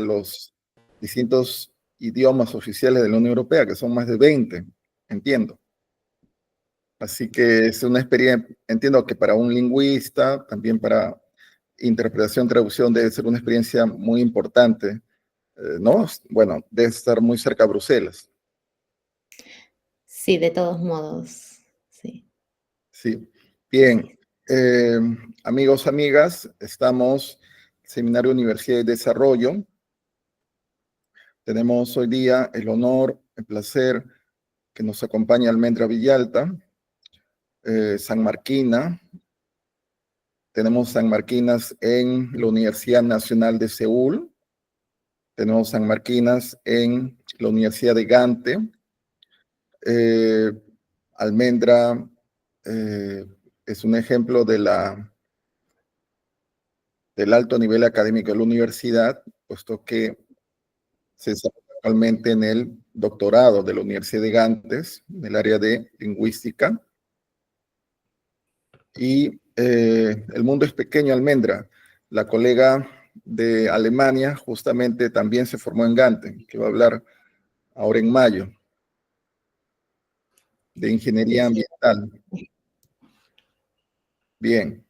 los distintos idiomas oficiales de la Unión Europea, que son más de 20, entiendo. Así que es una experiencia, entiendo que para un lingüista, también para interpretación, traducción, debe ser una experiencia muy importante, ¿no? Bueno, debe estar muy cerca de Bruselas. Sí, de todos modos, sí. Sí, bien. Amigos, amigas, estamos en Seminario Universidad de Desarrollo. Tenemos hoy día el honor, el placer que nos acompañe Almendra Villalta, San Marquina. Tenemos San Marquinas en la Universidad Nacional de Seúl. Tenemos San Marquinas en la Universidad de Gante. Almendra es un ejemplo del alto nivel académico de la universidad, puesto que se desarrolla actualmente en el doctorado de la Universidad de Gante, en el área de lingüística. Y el mundo es pequeño, Almendra. La colega de Alemania justamente también se formó en Gante, que va a hablar ahora en mayo, de ingeniería ambiental. Bien.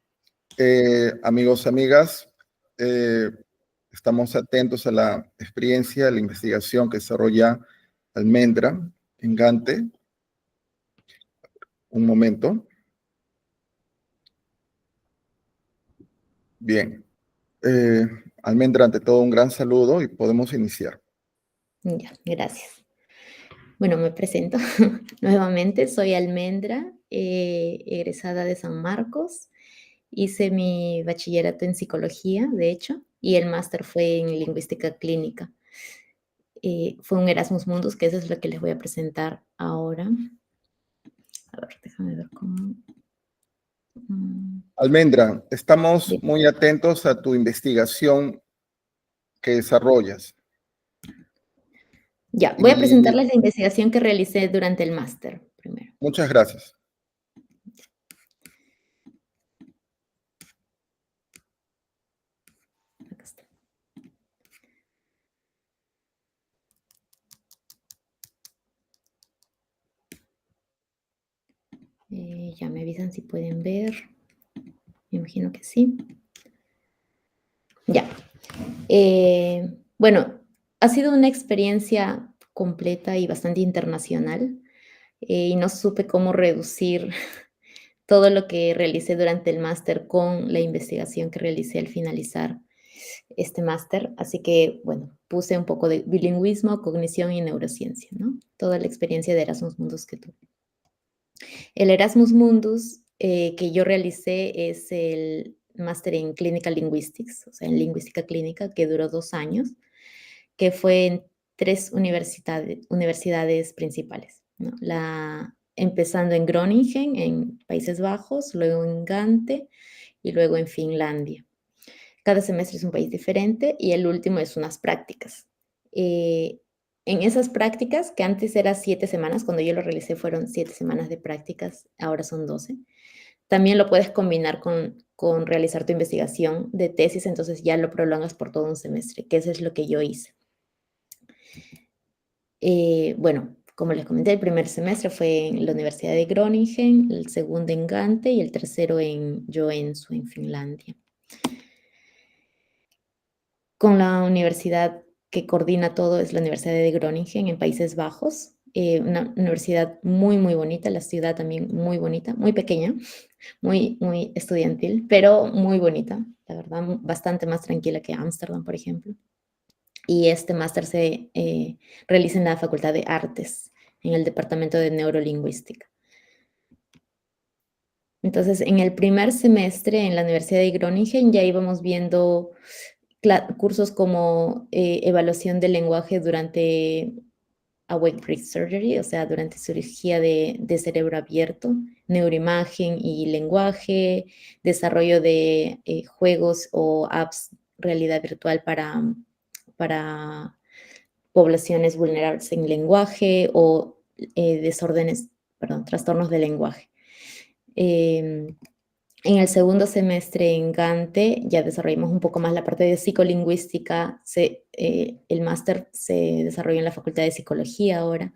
Amigos, amigas, estamos atentos a la experiencia, a la investigación que desarrolla Almendra en Gante. Un momento. Bien. Almendra, ante todo, un gran saludo y podemos iniciar. Ya, gracias. Bueno, me presento nuevamente, soy Almendra, egresada de San Marcos. Hice mi bachillerato en psicología, de hecho, y el máster fue en lingüística clínica. Fue un Erasmus Mundus, que eso es lo que les voy a presentar ahora. A ver, déjame ver cómo... Almendra, estamos Bien. muy atentos a tu investigación que desarrollas. Ya, voy a Y presentarles la investigación que realicé durante el máster primero. muchas gracias. Acá está. Ya me avisan si pueden ver. Me imagino que sí. Ya. Bueno, ha sido una experiencia completa y bastante internacional, y no supe cómo reducir todo lo que realicé durante el máster con la investigación que realicé al finalizar este máster. Así que, bueno, puse un poco de bilingüismo, cognición y neurociencia, ¿no? Toda la experiencia de Erasmus Mundus que tuve. El Erasmus Mundus que yo realicé es el máster en Clinical Linguistics, o sea, en lingüística clínica, que duró 2 años, que fue en 3 universidades principales, ¿no? Empezando en Groningen, en Países Bajos, luego en Gante y luego en Finlandia. Cada semestre es un país diferente y el último es unas prácticas. En esas prácticas, que antes era 7 semanas, cuando yo lo realicé fueron 7 semanas de prácticas, ahora son 12. También lo puedes combinar con realizar tu investigación de tesis, entonces ya lo prolongas por todo un semestre, que eso es lo que yo hice. Bueno, como les comenté, el primer semestre fue en la Universidad de Groningen, el segundo en Gante y el tercero en Joensuu, en Finlandia. Con la universidad que coordina todo es la Universidad de Groningen en Países Bajos, una universidad muy, muy bonita, la ciudad también muy bonita, muy pequeña, muy, muy estudiantil, pero muy bonita, la verdad, bastante más tranquila que Ámsterdam, por ejemplo. Y este máster se realiza en la Facultad de Artes, en el Departamento de Neurolingüística. Entonces, en el primer semestre en la Universidad de Groningen ya íbamos viendo cursos como evaluación del lenguaje durante awake brain surgery, o sea, durante cirugía de cerebro abierto, neuroimagen y lenguaje, desarrollo de juegos o apps realidad virtual para poblaciones vulnerables en lenguaje o trastornos de lenguaje. En el segundo semestre en Gante ya desarrollamos un poco más la parte de psicolingüística. El máster se desarrolla en la Facultad de Psicología ahora.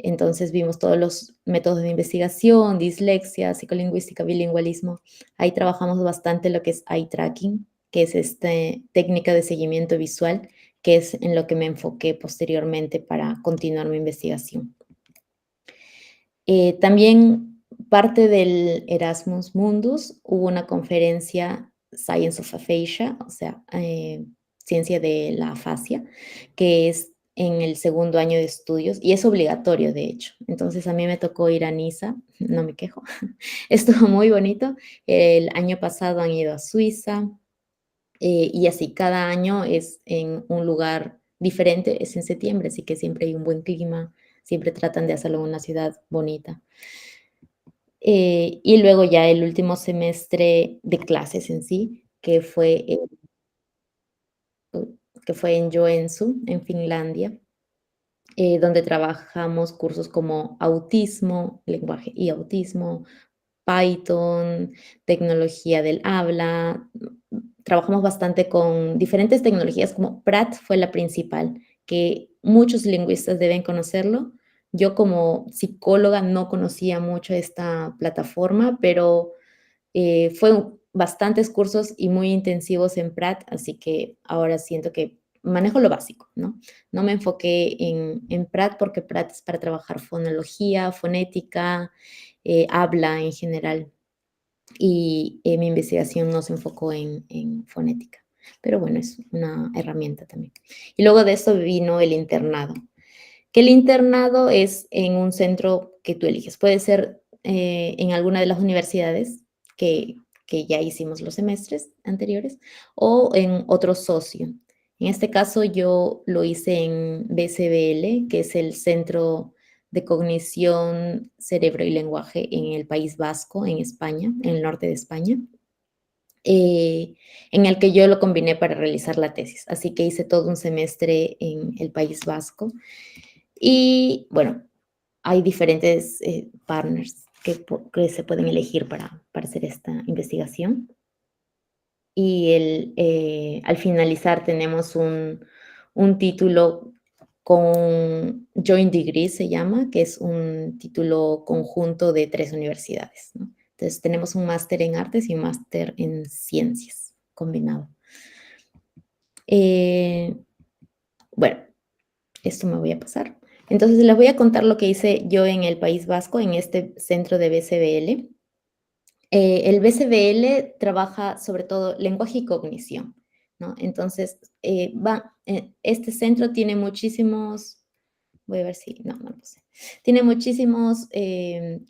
Entonces vimos todos los métodos de investigación, dislexia, psicolingüística, bilingüismo. Ahí trabajamos bastante lo que es eye tracking, que es esta técnica de seguimiento visual, que es en lo que me enfoqué posteriormente para continuar mi investigación. También parte del Erasmus Mundus hubo una conferencia Science of Aphasia, o sea, ciencia de la afasia, que es en el segundo año de estudios y es obligatorio, de hecho. Entonces a mí me tocó ir a Niza, no me quejo, estuvo muy bonito. El año pasado han ido a Suiza y así cada año es en un lugar diferente, es en septiembre, así que siempre hay un buen clima, siempre tratan de hacerlo en una ciudad bonita. Y luego ya el último semestre de clases en sí, que fue en Joensuu, en Finlandia, donde trabajamos cursos como autismo, lenguaje y autismo, Python, tecnología del habla. Trabajamos bastante con diferentes tecnologías, como Pratt fue la principal, que muchos lingüistas deben conocerlo. Yo como psicóloga no conocía mucho esta plataforma, pero fue bastantes cursos y muy intensivos en Pratt, así que ahora siento que manejo lo básico, ¿no? No me enfoqué en Pratt porque Pratt es para trabajar fonología, fonética, habla en general y mi investigación no se enfocó en fonética. Pero bueno, es una herramienta también. Y luego de eso vino el internado, que el internado es en un centro que tú eliges. Puede ser en alguna de las universidades que ya hicimos los semestres anteriores o en otro socio. En este caso yo lo hice en BCBL, que es el Centro de Cognición, Cerebro y Lenguaje en el País Vasco, en España, en el norte de España, en el que yo lo combiné para realizar la tesis. Así que hice todo un semestre en el País Vasco y bueno, hay diferentes partners que se pueden elegir para hacer esta investigación. Y al finalizar tenemos un título con Joint Degree, se llama, que es un título conjunto de 3 universidades, ¿no? Entonces tenemos un máster en artes y un máster en ciencias combinado. Bueno, esto me voy a pasar. Entonces les voy a contar lo que hice yo en el País Vasco, en este centro de BCBL. El BCBL trabaja sobre todo lenguaje y cognición, ¿no? Entonces, este centro tiene muchísimos, voy a ver si, no lo puse, tiene muchísimos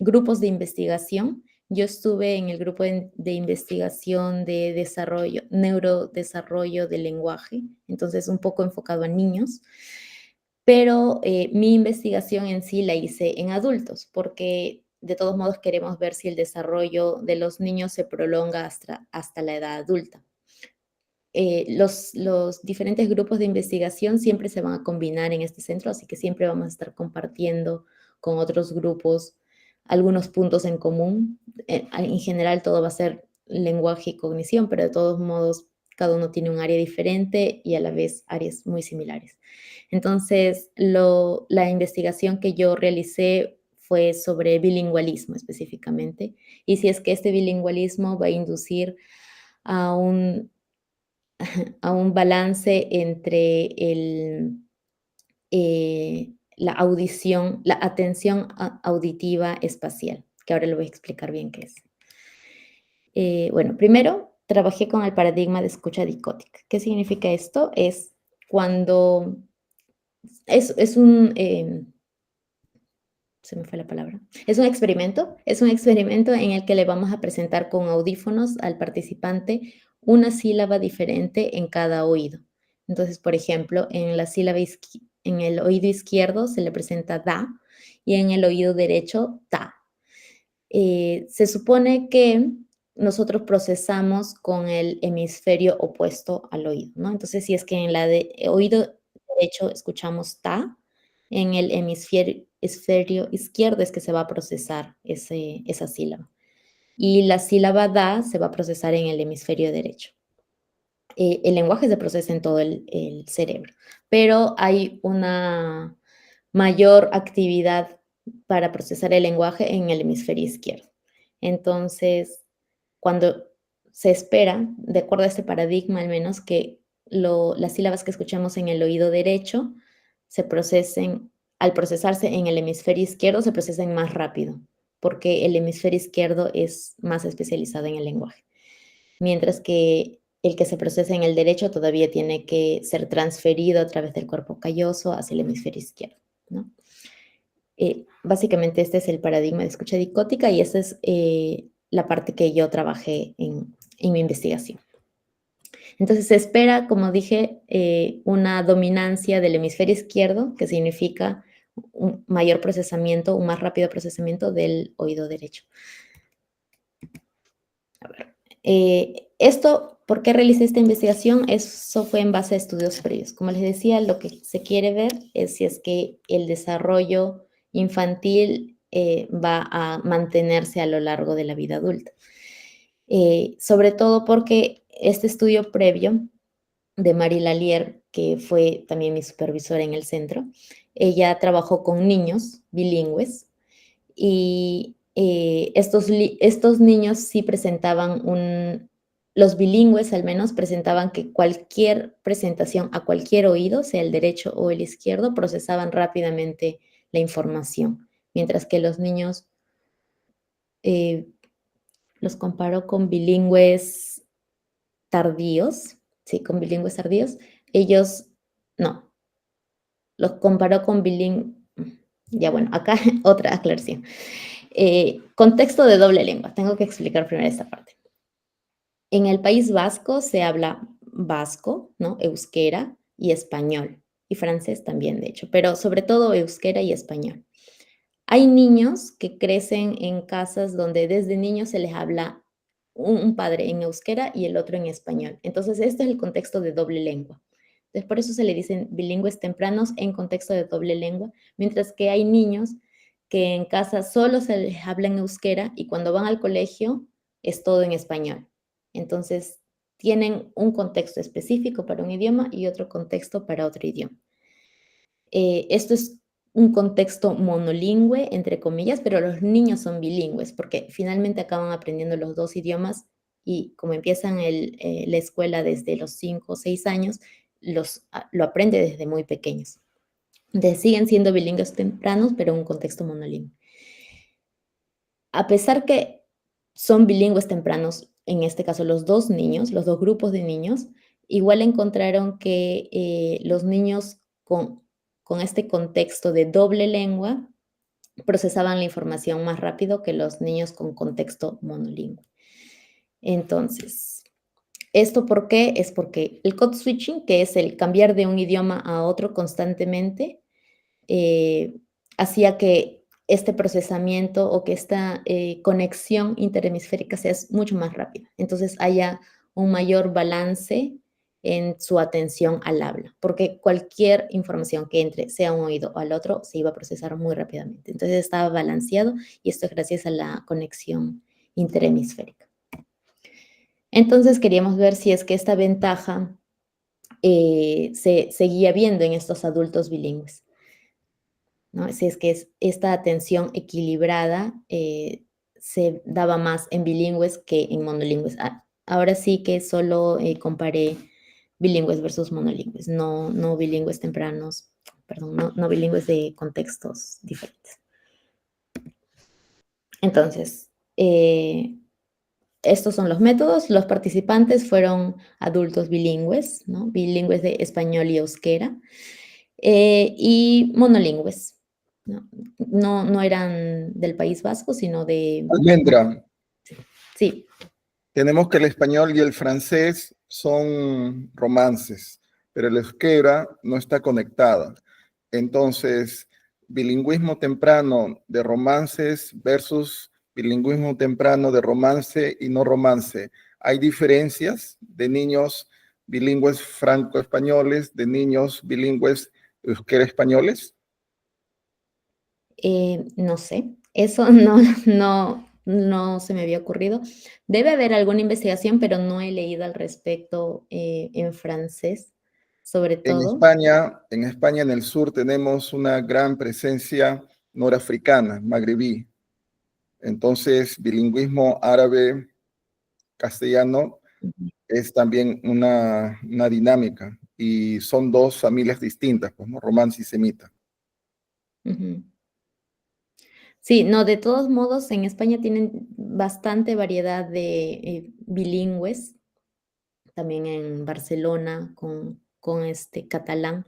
grupos de investigación. Yo estuve en el grupo de investigación de desarrollo, neurodesarrollo del lenguaje, entonces un poco enfocado a niños, pero mi investigación en sí la hice en adultos, porque de todos modos queremos ver si el desarrollo de los niños se prolonga hasta la edad adulta. Los diferentes grupos de investigación siempre se van a combinar en este centro, así que siempre vamos a estar compartiendo con otros grupos algunos puntos en común. En general todo va a ser lenguaje y cognición, pero de todos modos cada uno tiene un área diferente y a la vez áreas muy similares. Entonces, la investigación que yo realicé fue sobre bilingüismo específicamente, y si es que este bilingüismo va a inducir a un a un balance entre la audición, la atención auditiva espacial, que ahora le voy a explicar bien qué es. Bueno, primero trabajé con el paradigma de escucha dicótica. ¿Qué significa esto? Es cuando es un, se me fue la palabra. Es un experimento en el que le vamos a presentar con audífonos al participante una sílaba diferente en cada oído. Entonces, por ejemplo, en el oído izquierdo se le presenta da y en el oído derecho ta. Se supone que nosotros procesamos con el hemisferio opuesto al oído, ¿no? Entonces, si es que en oído derecho escuchamos ta, en el hemisferio izquierdo es que se va a procesar esa sílaba. y la sílaba da se va a procesar en el hemisferio derecho. El lenguaje se procesa en todo el cerebro, pero hay una mayor actividad para procesar el lenguaje en el hemisferio izquierdo. Entonces, cuando se espera, de acuerdo a este paradigma al menos, que las sílabas que escuchamos en el oído derecho se procesen, al procesarse en el hemisferio izquierdo, se procesen más rápido, porque el hemisferio izquierdo es más especializado en el lenguaje, mientras que el que se procesa en el derecho todavía tiene que ser transferido a través del cuerpo calloso hacia el hemisferio izquierdo, ¿no? Básicamente este es el paradigma de escucha dicótica y esa es la parte que yo trabajé en mi investigación. Entonces se espera, como dije, una dominancia del hemisferio izquierdo, que significa un mayor procesamiento, un más rápido procesamiento del oído derecho. A ver, esto, ¿por qué realicé esta investigación? Eso fue en base a estudios previos. Como les decía, lo que se quiere ver es si es que el desarrollo infantil va a mantenerse a lo largo de la vida adulta. Sobre todo porque este estudio previo de Marie Lallier, que fue también mi supervisora en el centro, ella trabajó con niños bilingües y estos niños sí presentaban los bilingües al menos presentaban que cualquier presentación a cualquier oído, sea el derecho o el izquierdo, procesaban rápidamente la información, mientras que los niños eh, los comparó con bilingües tardíos, sí, con bilingües tardíos, ellos no, los comparó con bilingües, ya bueno, acá otra aclaración. Contexto de doble lengua. Tengo que explicar primero esta parte. En el País Vasco se habla vasco, ¿no? Euskera y español. Y francés también, de hecho, pero sobre todo euskera y español. Hay niños que crecen en casas donde desde niños se les habla un padre en euskera y el otro en español. Entonces, este es el contexto de doble lengua. Entonces, por eso se le dicen bilingües tempranos en contexto de doble lengua, mientras que hay niños que en casa solo se les habla en euskera y cuando van al colegio es todo en español. Entonces, tienen un contexto específico para un idioma y otro contexto para otro idioma. Esto es un contexto monolingüe, entre comillas, pero los niños son bilingües porque finalmente acaban aprendiendo los dos idiomas y como empiezan la escuela desde los 5 o 6 años, lo aprende desde muy pequeños. Entonces siguen siendo bilingües tempranos, pero en un contexto monolingüe. A pesar que son bilingües tempranos, en este caso los dos niños, los dos grupos de niños, igual encontraron que los niños con este contexto de doble lengua procesaban la información más rápido que los niños con contexto monolingüe. Entonces, ¿esto por qué? Es porque el code switching, que es el cambiar de un idioma a otro constantemente, hacía que este procesamiento o que esta conexión interhemisférica sea mucho más rápida. Entonces haya un mayor balance en su atención al habla, porque cualquier información que entre, sea un oído o al otro, se iba a procesar muy rápidamente. Entonces estaba balanceado y esto es gracias a la conexión interhemisférica. Entonces queríamos ver si es que esta ventaja se seguía viendo en estos adultos bilingües, ¿no? Si es que esta atención equilibrada se daba más en bilingües que en monolingües. Ahora sí que solo comparé bilingües versus monolingües, no bilingües tempranos, perdón, no bilingües de contextos diferentes. Entonces, estos son los métodos. Los participantes fueron adultos bilingües, ¿no? Bilingües de español y euskera, y monolingües. No eran del País Vasco, sino de... Almendra, Sí, tenemos que el español y el francés son romances, pero el euskera no está conectada. Entonces, bilingüismo temprano de romances versus bilingüismo temprano de romance y no romance. ¿Hay diferencias de niños bilingües franco-españoles, de niños bilingües euskera-españoles? no sé. Eso no no se me había ocurrido. Debe haber alguna investigación, pero no he leído al respecto en francés, sobre todo. En España, en el sur, tenemos una gran presencia norafricana, magrebí. Entonces, bilingüismo árabe-castellano Ujú, es también una dinámica y son dos familias distintas, pues, ¿no? Romance y semita. ujú. Sí, no, de todos modos, en España tienen bastante variedad de bilingües, también en Barcelona con este catalán,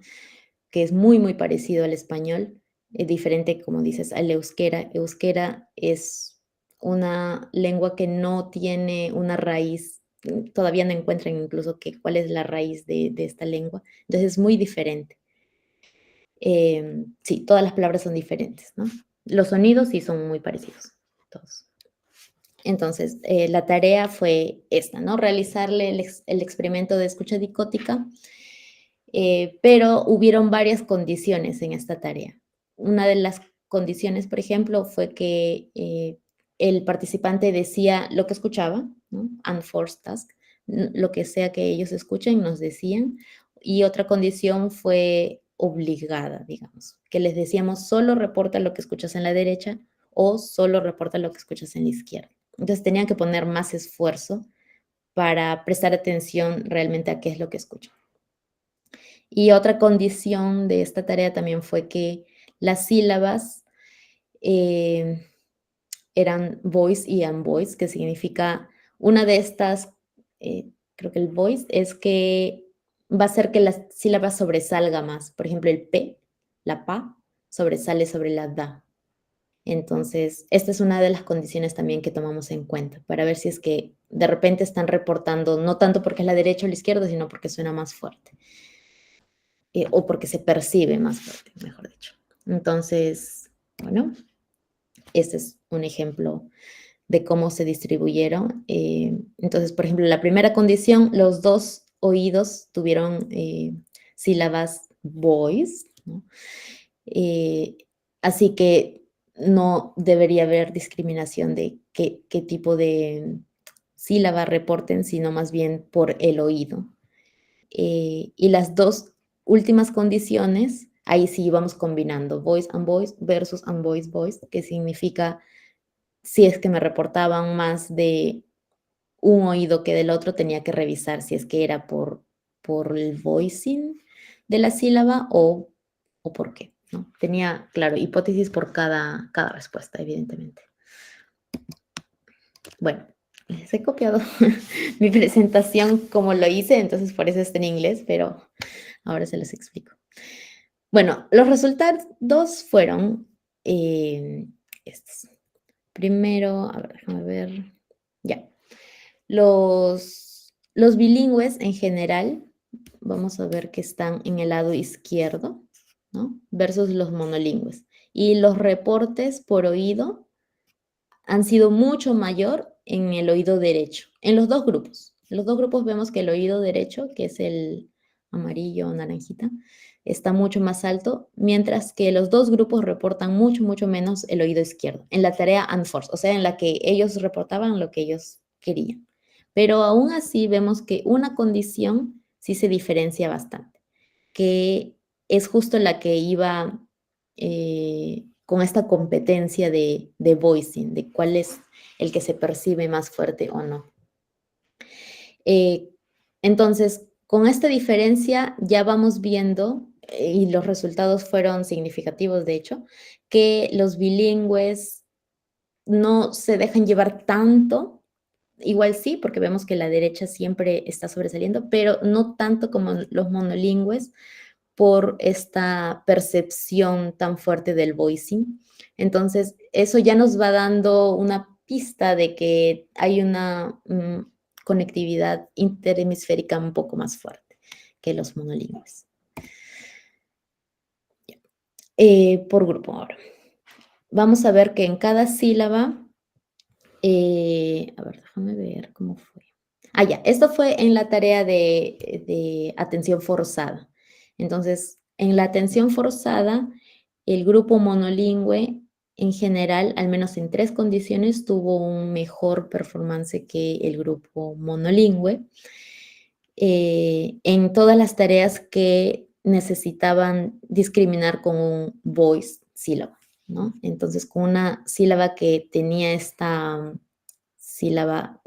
que es muy, muy parecido al español, diferente, como dices, al euskera. Euskera es una lengua que no tiene una raíz, todavía no encuentran incluso cuál es la raíz de esta lengua, entonces es muy diferente. Sí, todas las palabras son diferentes, ¿no? Los sonidos sí son muy parecidos, todos. Entonces, la tarea fue esta, ¿no? Realizarle el experimento de escucha dicótica, pero hubieron varias condiciones en esta tarea. Una de las condiciones, por ejemplo, fue que el participante decía lo que escuchaba, ¿no? Unforced task, lo que sea que ellos escuchen, nos decían. Y otra condición fue obligada, digamos, que les decíamos solo reporta lo que escuchas en la derecha o solo reporta lo que escuchas en la izquierda. Entonces tenían que poner más esfuerzo para prestar atención realmente a qué es lo que escuchan. Y otra condición de esta tarea también fue que las sílabas eh, eran voice y unvoiced, que significa una de estas, creo que el voice es que va a hacer que la sílaba sobresalga más. Por ejemplo, el P, la PA, sobresale sobre la DA. Entonces, esta es una de las condiciones también que tomamos en cuenta para ver si es que de repente están reportando, no tanto porque es la derecha o la izquierda, sino porque suena más fuerte o porque se percibe más fuerte, mejor dicho. Entonces, bueno, este es un ejemplo de cómo se distribuyeron. Entonces, por ejemplo, la primera condición, los dos oídos tuvieron sílabas voice, ¿no? Eh, Así que no debería haber discriminación de qué tipo de sílaba reporten, sino más bien por el oído. Y las dos últimas condiciones, ahí sí vamos combinando voice and voice versus unvoiced voice, que significa si es que me reportaban más de un oído que del otro, tenía que revisar si es que era por el voicing de la sílaba o por qué, ¿no? Tenía, claro, hipótesis por cada respuesta, evidentemente. Bueno, les he copiado mi presentación como lo hice, entonces por eso está en inglés, pero ahora se los explico. Bueno, los resultados fueron estos. Primero, a ver, déjame ver. Ya. Los bilingües en general, vamos a ver que están en el lado izquierdo, ¿no? Versus los monolingües. Y los reportes por oído han sido mucho mayor en el oído derecho, en los dos grupos. En los dos grupos vemos que el oído derecho, que es el amarillo o naranjita, está mucho más alto, mientras que los dos grupos reportan mucho, mucho menos el oído izquierdo, en la tarea unforced, o sea, en la que ellos reportaban lo que ellos querían. Pero aún así vemos que una condición sí se diferencia bastante, que es justo la que iba con esta competencia de voicing, de cuál es el que se percibe más fuerte o no. Eh, entonces, con esta diferencia ya vamos viendo, y los resultados fueron significativos, de hecho, que los bilingües no se dejan llevar tanto. Igual sí, porque vemos que la derecha siempre está sobresaliendo, pero no tanto como los monolingües por esta percepción tan fuerte del voicing. Entonces, eso ya nos va dando una pista de que hay una conectividad interhemisférica un poco más fuerte que los monolingües. Por grupo ahora. Vamos a ver que en cada sílaba, a ver, déjame ver cómo fue. Ah, ya, esto fue en la tarea de atención forzada. Entonces, en la atención forzada, el grupo monolingüe en general, al menos en 3 condiciones, tuvo un mejor performance que el grupo monolingüe. En todas las tareas que necesitaban discriminar con un voice sílaba, ¿no? Entonces, con una sílaba que tenía esta sílaba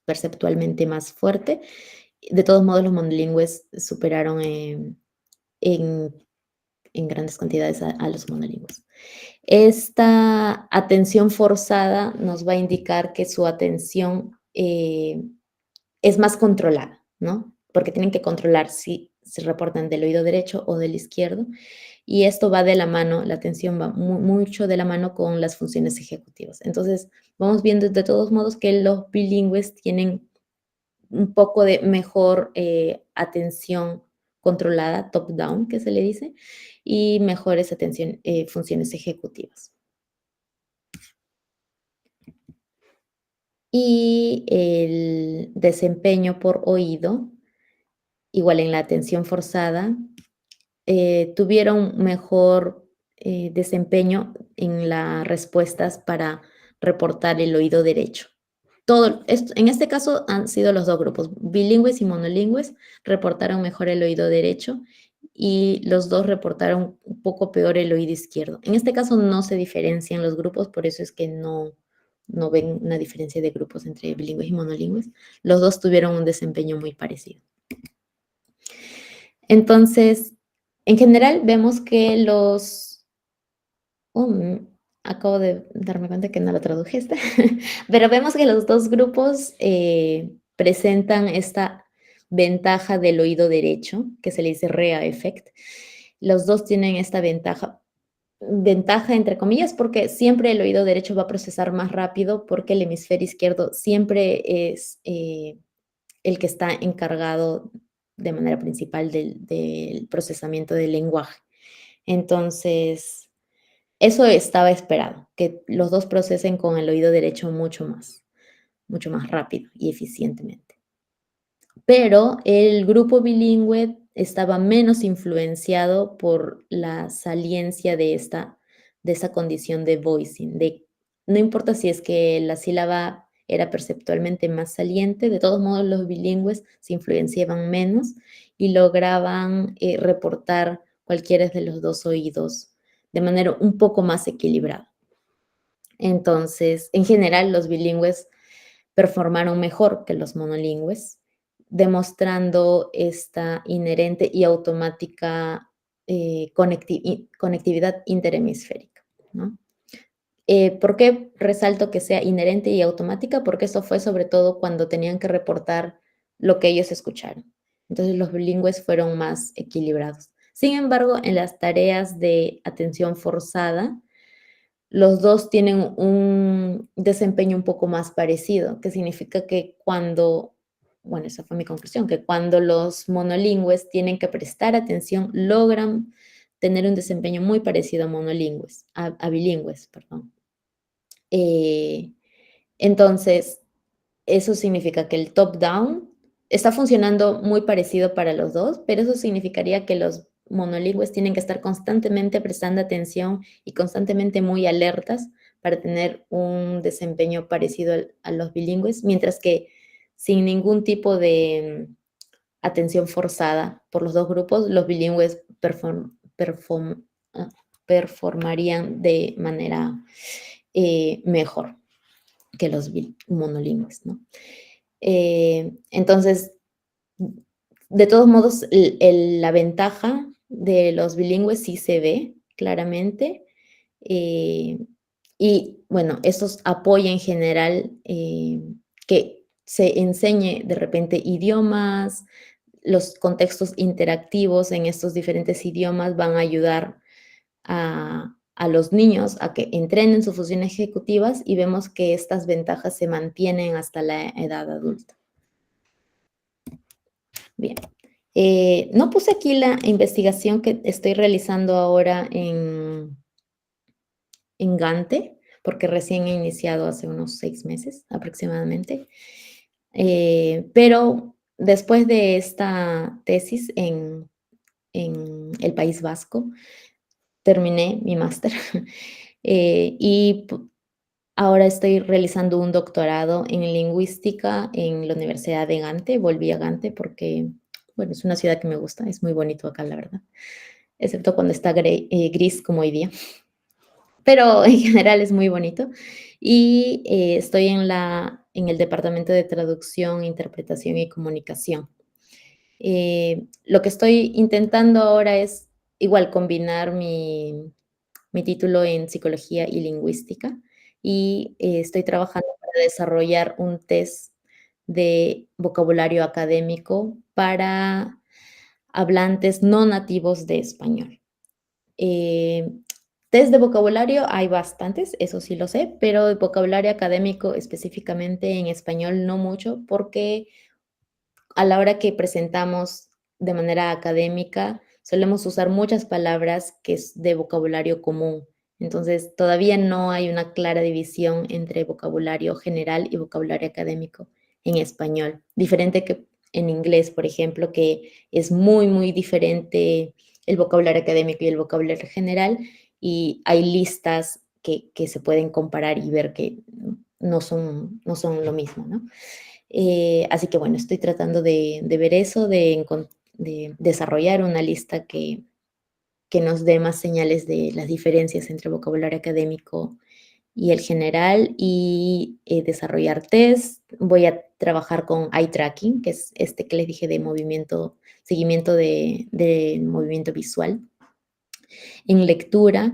perceptualmente más fuerte, de todos modos los monolingües superaron en grandes cantidades a los monolingües. Esta atención forzada nos va a indicar que su atención es más controlada, ¿no? Porque tienen que controlar si se reportan del oído derecho o del izquierdo, y esto va de la mano, la atención va mucho de la mano con las funciones ejecutivas. Entonces, vamos viendo de todos modos que los bilingües tienen un poco de mejor atención controlada, top-down, que se le dice, y mejores funciones ejecutivas. Y el desempeño por oído, igual en la atención forzada, tuvieron mejor desempeño en las respuestas para reportar el oído derecho. En este caso han sido los 2 grupos, bilingües y monolingües, reportaron mejor el oído derecho y los 2 reportaron un poco peor el oído izquierdo. En este caso no se diferencian los grupos, por eso es que no ven una diferencia de grupos entre bilingües y monolingües. Los 2 tuvieron un desempeño muy parecido. Entonces, en general vemos que acabo de darme cuenta que no lo tradujiste, pero vemos que los 2 grupos presentan esta ventaja del oído derecho, que se le dice REA effect. Los 2 tienen esta ventaja entre comillas, porque siempre el oído derecho va a procesar más rápido, porque el hemisferio izquierdo siempre es el que está encargado de manera principal del procesamiento del lenguaje. Entonces, eso estaba esperado, que los 2 procesen con el oído derecho mucho más rápido y eficientemente. Pero el grupo bilingüe estaba menos influenciado por la saliencia de esa condición de voicing, no importa si es que la sílaba era perceptualmente más saliente, de todos modos los bilingües se influenciaban menos y lograban reportar cualquiera de los 2 oídos de manera un poco más equilibrada. Entonces, en general, los bilingües performaron mejor que los monolingües, demostrando esta inherente y automática conectividad interhemisférica, ¿no? ¿Por qué resalto que sea inherente y automática? Porque eso fue sobre todo cuando tenían que reportar lo que ellos escucharon. Entonces los bilingües fueron más equilibrados. Sin embargo, en las tareas de atención forzada, los 2 tienen un desempeño un poco más parecido, que significa que esa fue mi conclusión, que cuando los monolingües tienen que prestar atención, logran tener un desempeño muy parecido a bilingües, perdón. Entonces, eso significa que el top-down está funcionando muy parecido para los 2, pero eso significaría que los monolingües tienen que estar constantemente prestando atención y constantemente muy alertas para tener un desempeño parecido a los bilingües, mientras que sin ningún tipo de atención forzada por los 2 grupos, los bilingües performarían de manera mejor que los monolingües, ¿no? Entonces, de todos modos, la ventaja de los bilingües sí se ve claramente. Y bueno, estos apoya en general que se enseñe de repente idiomas, los contextos interactivos en estos diferentes idiomas van a ayudar a los niños a que entrenen sus funciones ejecutivas y vemos que estas ventajas se mantienen hasta la edad adulta. Bien. No puse aquí la investigación que estoy realizando ahora en Gante, porque recién he iniciado hace unos 6 meses aproximadamente. Pero después de esta tesis en el País Vasco, terminé mi máster y ahora estoy realizando un doctorado en lingüística en la Universidad de Gante. Volví a Gante porque, bueno, es una ciudad que me gusta, es muy bonito acá, la verdad, excepto cuando está gris como hoy día, pero en general es muy bonito. Y estoy en el departamento de traducción, interpretación y comunicación. Lo que estoy intentando ahora es igual combinar mi título en psicología y lingüística y estoy trabajando para desarrollar un test de vocabulario académico para hablantes no nativos de español. Eh, Test de vocabulario hay bastantes, eso sí lo sé, pero de vocabulario académico específicamente en español no mucho, porque a la hora que presentamos de manera académica, solemos usar muchas palabras que es de vocabulario común. Entonces, todavía no hay una clara división entre vocabulario general y vocabulario académico en español. Diferente que en inglés, por ejemplo, que es muy, muy diferente el vocabulario académico y el vocabulario general, y hay listas que se pueden comparar y ver que no son lo mismo, ¿no? Así que bueno, estoy tratando de ver eso, de desarrollar una lista que nos dé más señales de las diferencias entre el vocabulario académico y el general y desarrollar test. Voy a trabajar con eye tracking, que es este que les dije de movimiento, seguimiento de movimiento visual. En lectura,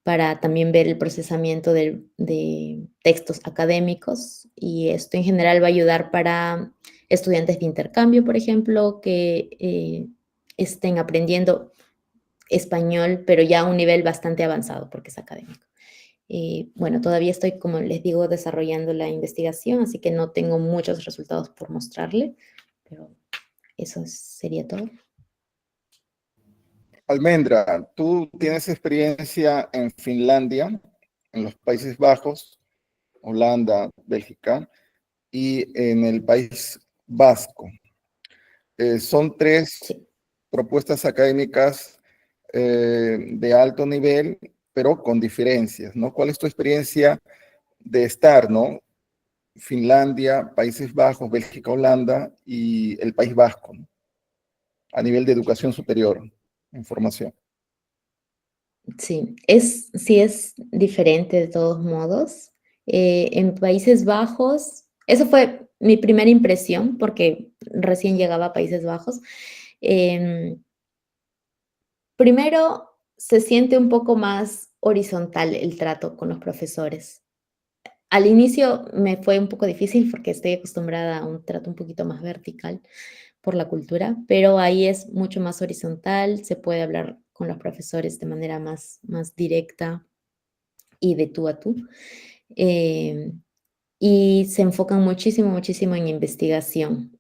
para también ver el procesamiento de textos académicos, y esto en general va a ayudar para estudiantes de intercambio, por ejemplo, que estén aprendiendo español, pero ya a un nivel bastante avanzado, porque es académico. Bueno, todavía estoy, como les digo, desarrollando la investigación, así que no tengo muchos resultados por mostrarle, pero eso sería todo. Almendra, tú tienes experiencia en Finlandia, en los Países Bajos, Holanda, Bélgica y en el País Vasco. Son tres Sí. propuestas académicas de alto nivel, pero con diferencias, ¿no? ¿Cuál es tu experiencia de estar, ¿no? Finlandia, Países Bajos, Bélgica, Holanda y el País Vasco, ¿no? A nivel de educación superior, en formación. Sí es diferente de todos modos. En Países Bajos, eso fue mi primera impresión, porque recién llegaba a Países Bajos. Em, Primero, se siente un poco más horizontal el trato con los profesores. Al inicio me fue un poco difícil porque estoy acostumbrada a un trato un poquito más vertical por la cultura, pero ahí es mucho más horizontal, se puede hablar con los profesores de manera más directa y de tú a tú. Eh, y se enfocan muchísimo, muchísimo en investigación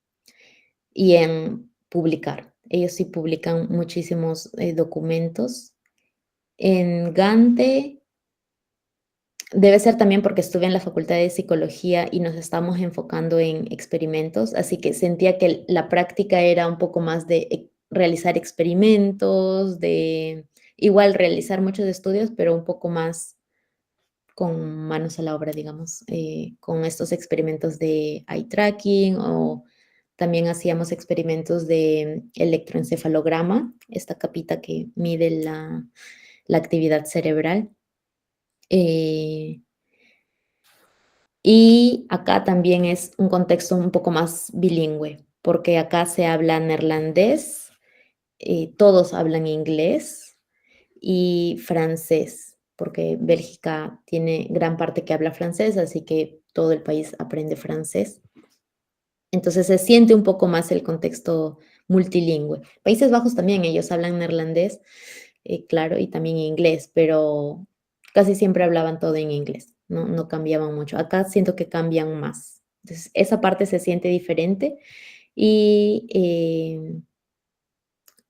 y en publicar. Ellos sí publican muchísimos documentos. En Gante debe ser también porque estuve en la Facultad de Psicología y nos estamos enfocando en experimentos, así que sentía que la práctica era un poco más de realizar experimentos, de igual realizar muchos estudios, pero un poco más con manos a la obra, digamos, con estos experimentos de eye tracking, o también hacíamos experimentos de electroencefalograma, esta capita que mide la actividad cerebral. Eh, y acá también es un contexto un poco más bilingüe, porque acá se habla neerlandés, todos hablan inglés y francés, porque Bélgica tiene gran parte que habla francés, así que todo el país aprende francés. Entonces se siente un poco más el contexto multilingüe. Países Bajos también, ellos hablan neerlandés, claro, y también inglés, pero casi siempre hablaban todo en inglés, no cambiaban mucho. Acá siento que cambian más. Entonces, esa parte se siente diferente y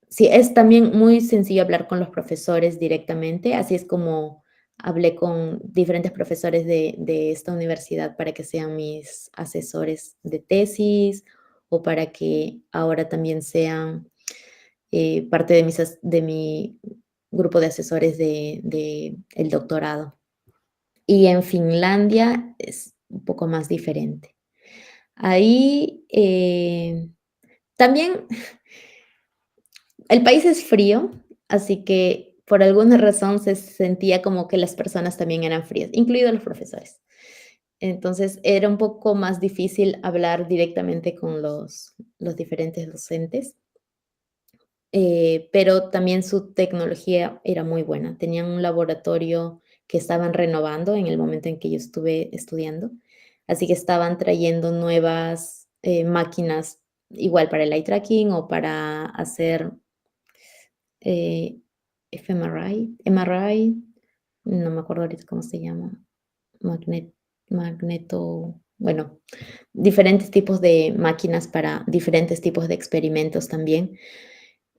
sí, es también muy sencillo hablar con los profesores directamente, así es como hablé con diferentes profesores de esta universidad para que sean mis asesores de tesis o para que ahora también sean parte de mi grupo de asesores de el doctorado. y en Finlandia es un poco más diferente. Ahí, también el país es frío, así que por alguna razón se sentía como que las personas también eran frías, incluidos los profesores. Entonces, era un poco más difícil hablar directamente con los diferentes docentes, pero también su tecnología era muy buena. Tenían un laboratorio que estaban renovando en el momento en que yo estuve estudiando, así que estaban trayendo nuevas, máquinas, igual para el eye tracking o para hacer, eh, MRI, no me acuerdo ahorita cómo se llama, magnet magneto, bueno, diferentes tipos de máquinas para diferentes tipos de experimentos también,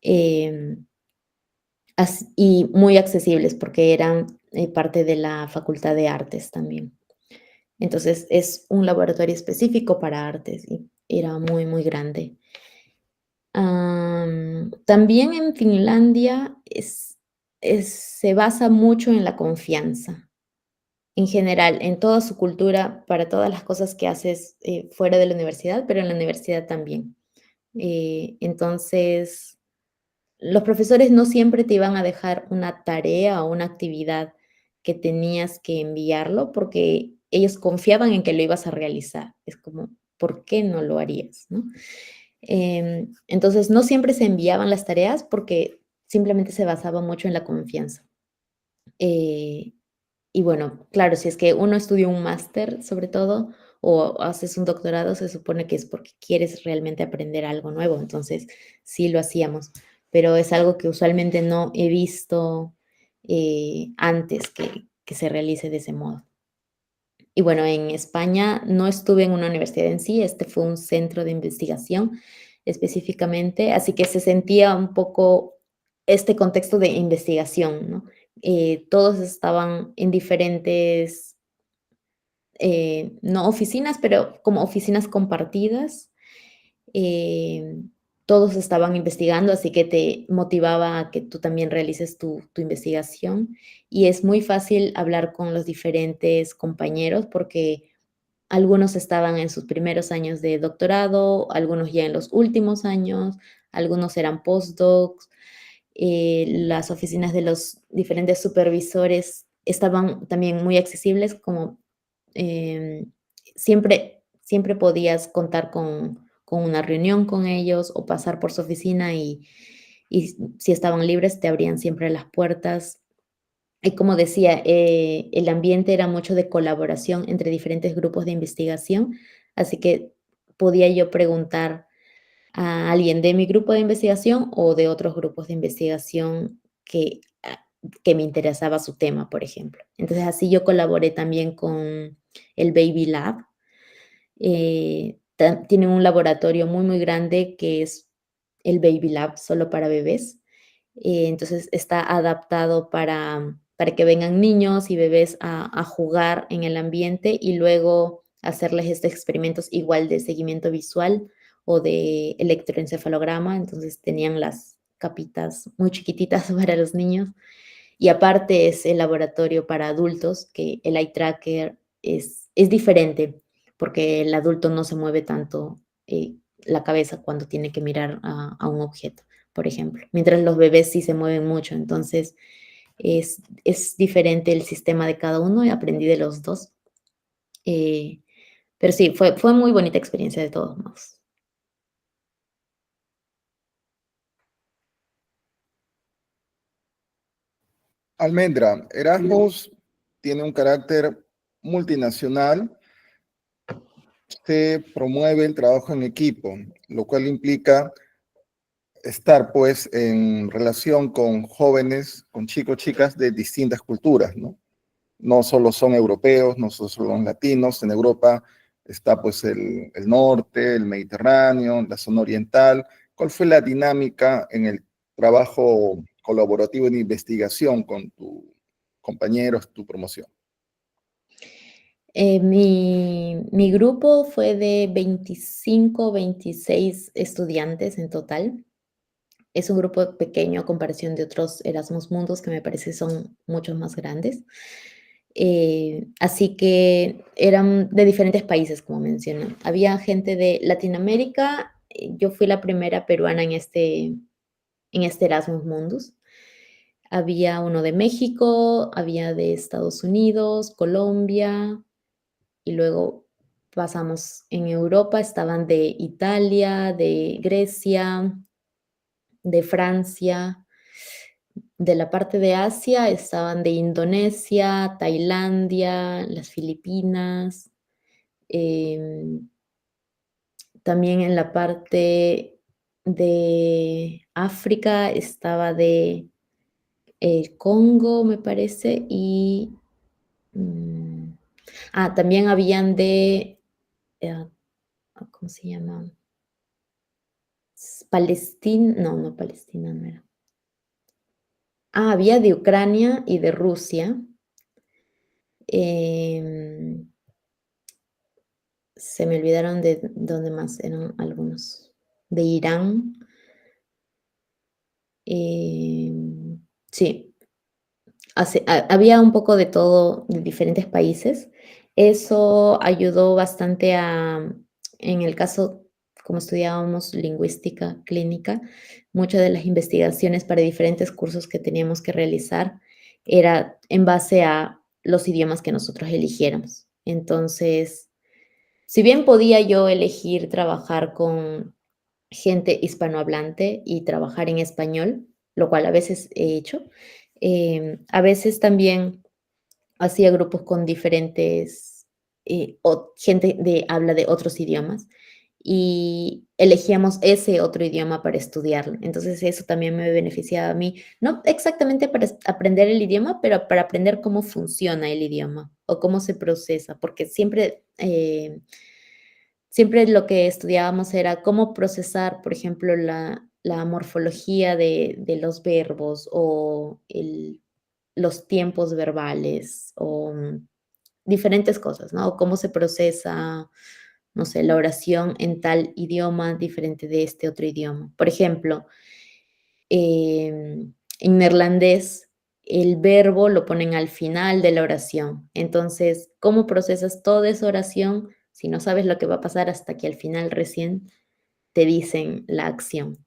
em, y muy accesibles porque eran, parte de la Facultad de Artes también. Entonces, es un laboratorio específico para artes y era muy, muy grande. También en Finlandia se basa mucho en la confianza. En general, en toda su cultura, para todas las cosas que haces, fuera de la universidad, pero en la universidad también. Entonces, los profesores no siempre te iban a dejar una tarea o una actividad que tenías que enviarlo, porque ellos confiaban en que lo ibas a realizar. Es como, ¿por qué no lo harías?, ¿no? Entonces, no siempre se enviaban las tareas porque simplemente se basaba mucho en la confianza. Eh, y bueno, claro, si es que uno estudia un máster, sobre todo, o haces un doctorado, se supone que es porque quieres realmente aprender algo nuevo. Entonces, sí lo hacíamos, pero es algo que usualmente no he visto, antes que se realice de ese modo. Y bueno, en España no estuve en una universidad en sí, este fue un centro de investigación específicamente, así que se sentía un poco este contexto de investigación, ¿no? Todos estaban en diferentes, no oficinas, pero como oficinas compartidas. eh, Todos estaban investigando, así que te motivaba a que tú también realices tu investigación. Y es muy fácil hablar con los diferentes compañeros porque algunos estaban en sus primeros años de doctorado, algunos ya en los últimos años, algunos eran postdocs. Las oficinas de los diferentes supervisores estaban también muy accesibles, como siempre podías contar con una reunión con ellos o pasar por su oficina y si estaban libres te abrían siempre las puertas. Y como decía, el ambiente era mucho de colaboración entre diferentes grupos de investigación, así que podía yo preguntar a alguien de mi grupo de investigación o de otros grupos de investigación que me interesaba su tema, por ejemplo. Entonces, así yo colaboré también con el Baby Lab. Tienen un laboratorio muy, muy grande que es el Baby Lab solo para bebés. Entonces está adaptado para que vengan niños y bebés a jugar en el ambiente y luego hacerles estos experimentos igual de seguimiento visual o de electroencefalograma. Entonces tenían las capitas muy chiquititas para los niños. Y aparte es el laboratorio para adultos, que el eye tracker es diferente, porque el adulto no se mueve tanto, la cabeza cuando tiene que mirar a un objeto, por ejemplo, mientras los bebés sí se mueven mucho. Entonces, es diferente el sistema de cada uno y aprendí de los 2. eh, pero sí, fue muy bonita experiencia de todos modos. Almendra, Erasmus tiene un carácter multinacional, se promueve el trabajo en equipo, lo cual implica estar pues en relación con jóvenes, con chicos, chicas de distintas culturas, ¿no? No solo son europeos, no solo son latinos, en Europa está pues el norte, el Mediterráneo, la zona oriental. ¿Cuál fue la dinámica en el trabajo colaborativo en investigación con tus compañeros, tu promoción? Mi grupo fue de 25, 26 estudiantes en total. Es un grupo pequeño a comparación de otros Erasmus Mundos que me parece son mucho más grandes. Así que eran de diferentes países, como mencioné. Había gente de Latinoamérica, yo fui la primera peruana en este Erasmus Mundus. Había uno de México, había de Estados Unidos, Colombia, y luego pasamos en Europa, estaban de Italia, de Grecia, de Francia. De la parte de Asia estaban de Indonesia, Tailandia, las Filipinas. em, También en la parte de África estaba de Congo, me parece, y mm, también habían de, eh, ¿cómo se llama? Palestina, no, no, Palestina no era. Había de Ucrania y de Rusia. em, Se me olvidaron de dónde más eran algunos. De Irán. Sí, había un poco de todo de diferentes países. Eso ayudó bastante en el caso, como estudiábamos lingüística clínica, muchas de las investigaciones para diferentes cursos que teníamos que realizar era en base a los idiomas que nosotros eligiéramos. Entonces, si bien podía yo elegir trabajar con gente hispanohablante y trabajar en español, lo cual a veces he hecho, a veces también hacía grupos con diferentes, o gente de habla de otros idiomas, y elegíamos ese otro idioma para estudiarlo. Entonces, eso también me beneficiaba a mí, no exactamente para aprender el idioma, pero para aprender cómo funciona el idioma o cómo se procesa, porque siempre lo que estudiábamos era cómo procesar, por ejemplo, la morfología de los verbos o los tiempos verbales o diferentes cosas, ¿no? O cómo se procesa, no sé, la oración en tal idioma diferente de este otro idioma. Por ejemplo, en neerlandés, el verbo lo ponen al final de la oración. Entonces, ¿cómo procesas toda esa oración si no sabes lo que va a pasar hasta que al final recién te dicen la acción?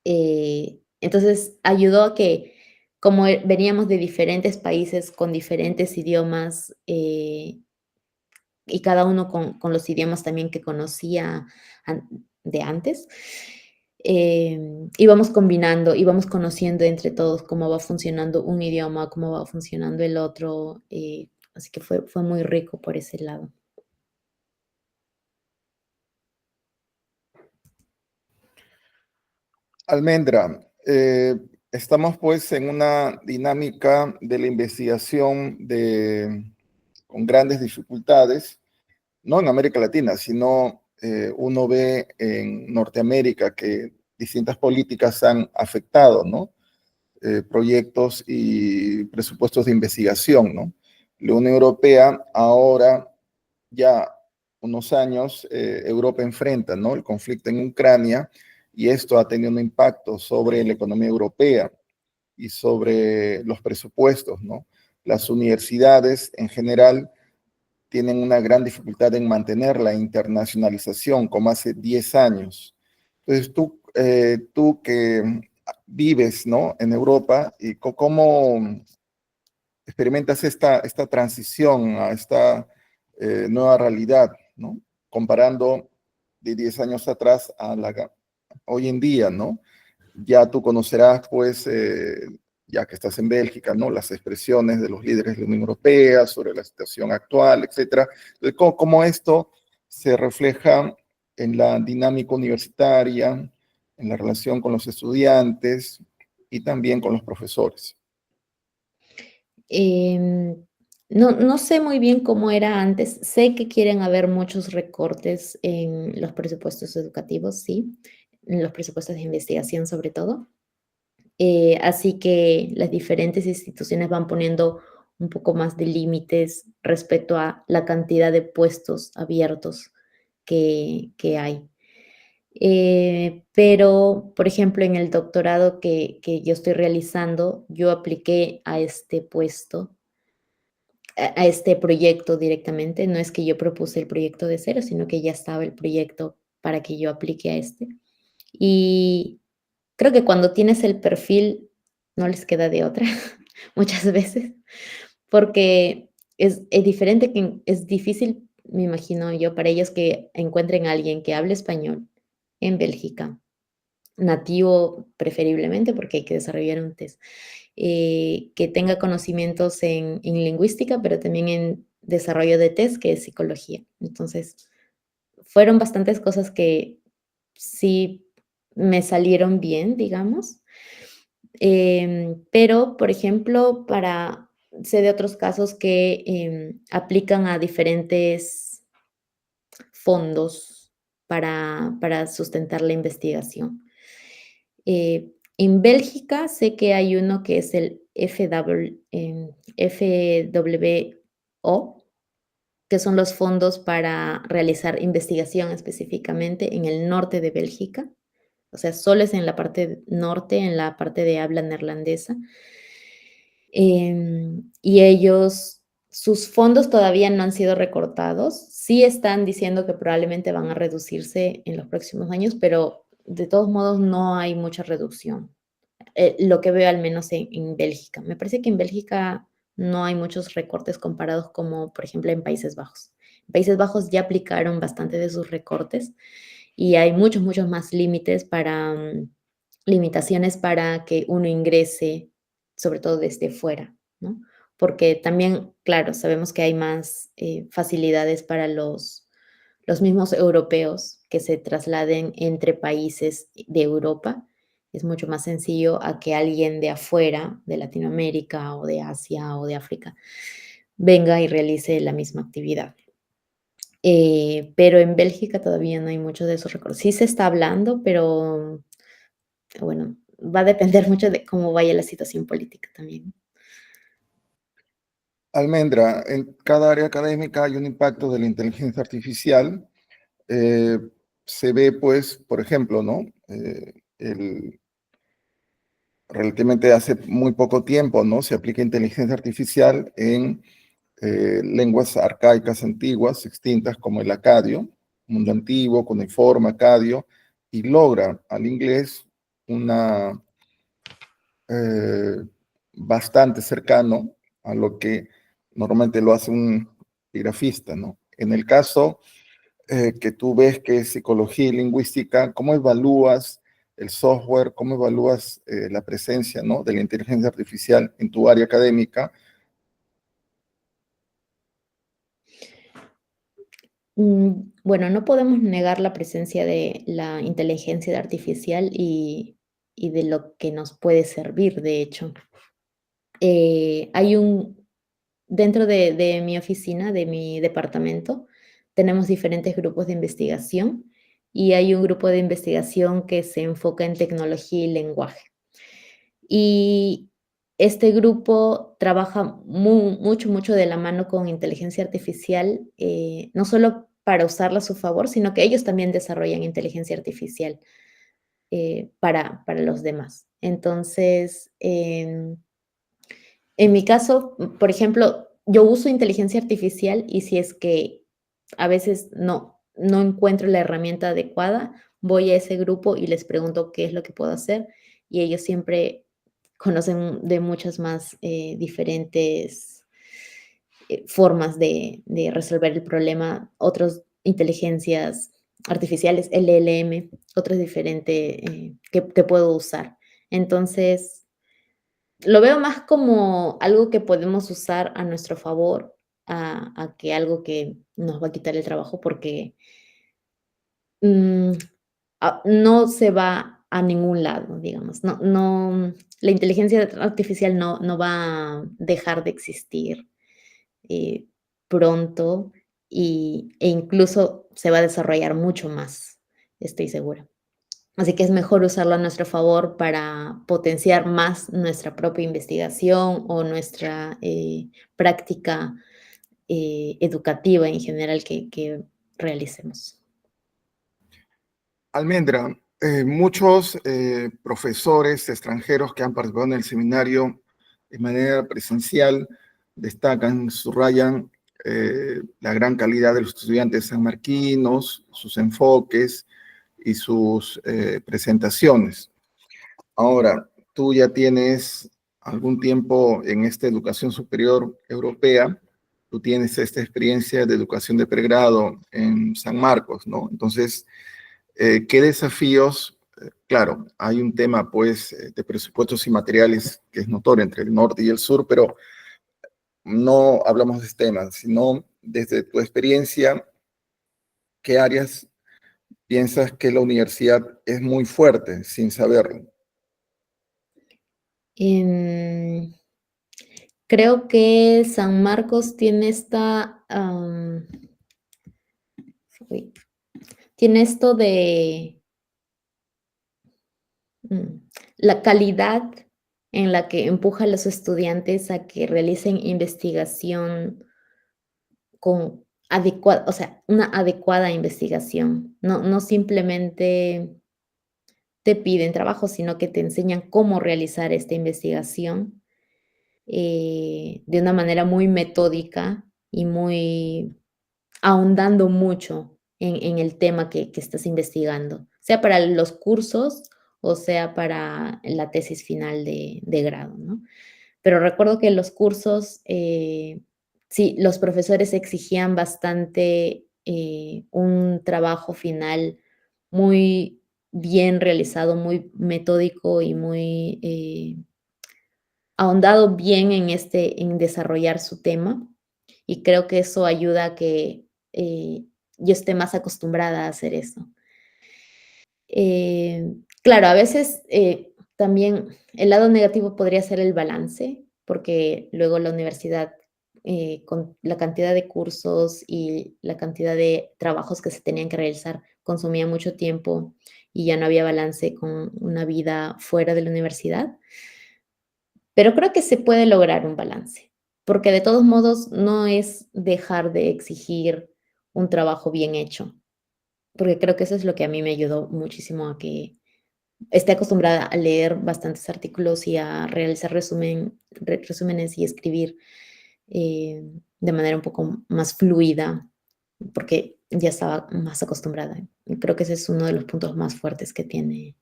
Entonces, ayudó a que, como veníamos de diferentes países con diferentes idiomas, y cada uno con los idiomas también que conocía de antes, íbamos combinando, íbamos conociendo entre todos cómo va funcionando un idioma, cómo va funcionando el otro, así que fue muy rico por ese lado. Almendra, estamos pues en una dinámica de la investigación con grandes dificultades, no en América Latina, sino uno ve en Norteamérica que distintas políticas han afectado, ¿no? Proyectos y presupuestos de investigación, ¿no? La Unión Europea ahora, ya unos años, Europa enfrenta, ¿no? El conflicto en Ucrania y esto ha tenido un impacto sobre la economía europea y sobre los presupuestos, ¿no? Las universidades en general tienen una gran dificultad en mantener la internacionalización como hace 10 años. Entonces, tú que vives, ¿no? En Europa, y ¿cómo experimentas esta transición a esta nueva realidad, ¿no? Comparando de 10 años atrás a hoy en día, ¿no? Ya tú conocerás, pues, ya que estás en Bélgica, ¿no? Las expresiones de los líderes de la Unión Europea sobre la situación actual, etcétera. Entonces, ¿cómo esto se refleja en la dinámica universitaria, en la relación con los estudiantes y también con los profesores? Em, no sé muy bien cómo era antes. Sé que quieren haber muchos recortes en los presupuestos educativos, sí, en los presupuestos de investigación sobre todo. Así que las diferentes instituciones van poniendo un poco más de límites respecto a la cantidad de puestos abiertos que hay. Pero, por ejemplo, en el doctorado que yo estoy realizando, yo apliqué a este puesto a este proyecto directamente. No es que yo propuse el proyecto de cero, sino que ya estaba el proyecto para que yo aplique a este. Y creo que cuando tienes el perfil, no les queda de otra muchas veces, porque es diferente, que es difícil, me imagino yo, para ellos que encuentren a alguien que hable español en Bélgica, nativo preferiblemente, porque hay que desarrollar un test, que tenga conocimientos en lingüística, pero también en desarrollo de test, que es psicología. Entonces, fueron bastantes cosas que sí me salieron bien, digamos. Pero, por ejemplo, sé de otros casos que aplican a diferentes fondos para sustentar la investigación. En Bélgica sé que hay uno que es el FWO, que son los fondos para realizar investigación específicamente en el norte de Bélgica. O sea, solo es en la parte norte, en la parte de habla neerlandesa. Y sus fondos todavía no han sido recortados. Sí están diciendo que probablemente van a reducirse en los próximos años, pero de todos modos no hay mucha reducción. Lo que veo al menos en Bélgica. Me parece que en Bélgica no hay muchos recortes comparados como, por ejemplo, en Países Bajos. En Países Bajos ya aplicaron bastante de sus recortes y hay muchos, muchos más límites limitaciones para que uno ingrese, sobre todo desde fuera, ¿no? Porque también, claro, sabemos que hay más facilidades para los mismos europeos que se trasladen entre países de Europa. Es mucho más sencillo a que alguien de afuera, de Latinoamérica o de Asia o de África, venga y realice la misma actividad. Pero en Bélgica todavía no hay mucho de esos recortes. Sí se está hablando, pero bueno, va a depender mucho de cómo vaya la situación política también. Almendra, en cada área académica hay un impacto de la inteligencia artificial. Eh, Se ve, pues, por ejemplo, ¿no? Relativamente hace muy poco tiempo, ¿no? Se aplica inteligencia artificial en lenguas arcaicas antiguas, extintas, como el acadio, mundo antiguo, cuneiforme, acadio, y logra al inglés una bastante cercano a lo que normalmente lo hace un grafista, ¿no? En el caso que tú ves que es psicología y lingüística, ¿cómo evalúas el software? ¿Cómo evalúas la presencia, ¿no?, de la inteligencia artificial en tu área académica? Bueno, no podemos negar la presencia de la inteligencia artificial y de lo que nos puede servir, de hecho. Hay dentro de mi oficina, de mi departamento, tenemos diferentes grupos de investigación y hay un grupo de investigación que se enfoca en tecnología y lenguaje. Y este grupo trabaja mucho, mucho de la mano con inteligencia artificial, no solo para usarla a su favor, sino que ellos también desarrollan inteligencia artificial para los demás. Entonces, en mi caso, por ejemplo, yo uso inteligencia artificial y si es que a veces no encuentro la herramienta adecuada, voy a ese grupo y les pregunto qué es lo que puedo hacer y ellos siempre conocen de muchas más diferentes formas de resolver el problema, otras inteligencias artificiales, LLM, otras diferentes que puedo usar. Entonces, lo veo más como algo que podemos usar a nuestro favor, a que algo que nos va a quitar el trabajo, porque, mm, no se va a ningún lado, digamos. La inteligencia artificial no va a dejar de existir, eh, pronto, e incluso se va a desarrollar mucho más, estoy segura. Así que es mejor usarlo a nuestro favor para potenciar más nuestra propia investigación o nuestra práctica educativa en general que realicemos. Almendra, muchos profesores extranjeros que han participado en el seminario de manera presencial destacan, subrayan la gran calidad de los estudiantes sanmarquinos, sus enfoques y sus presentaciones. Ahora, tú ya tienes algún tiempo en esta educación superior europea, tú tienes esta experiencia de educación de pregrado en San Marcos, ¿no? Entonces, ¿qué desafíos? Claro, hay un tema, pues, de presupuestos y materiales que es notorio entre el norte y el sur, pero no hablamos de este tema, sino desde tu experiencia, ¿qué áreas piensas que la universidad es muy fuerte sin saberlo? Creo que San Marcos tiene tiene esto de la calidad en la que empuja a los estudiantes a que realicen investigación con adecuada, o sea, una adecuada investigación. No simplemente te piden trabajo, sino que te enseñan cómo realizar esta investigación, de una manera muy metódica y muy ahondando mucho en el tema que estás investigando, sea para los cursos o sea para la tesis final de grado, ¿no? Pero recuerdo que en los cursos, sí, los profesores exigían bastante, un trabajo final muy bien realizado, muy metódico y muy, ahondado bien en desarrollar su tema, y creo que eso ayuda a que, yo esté más acostumbrada a hacer eso. Claro, a veces, también el lado negativo podría ser el balance, porque luego la universidad, con la cantidad de cursos y la cantidad de trabajos que se tenían que realizar, consumía mucho tiempo y ya no había balance con una vida fuera de la universidad. Pero creo que se puede lograr un balance, porque de todos modos no es dejar de exigir un trabajo bien hecho, porque creo que eso es lo que a mí me ayudó muchísimo a que esté acostumbrada a leer bastantes artículos y a realizar resúmenes y escribir, de manera un poco más fluida, porque ya estaba más acostumbrada. Y creo que ese es uno de los puntos más fuertes que tiene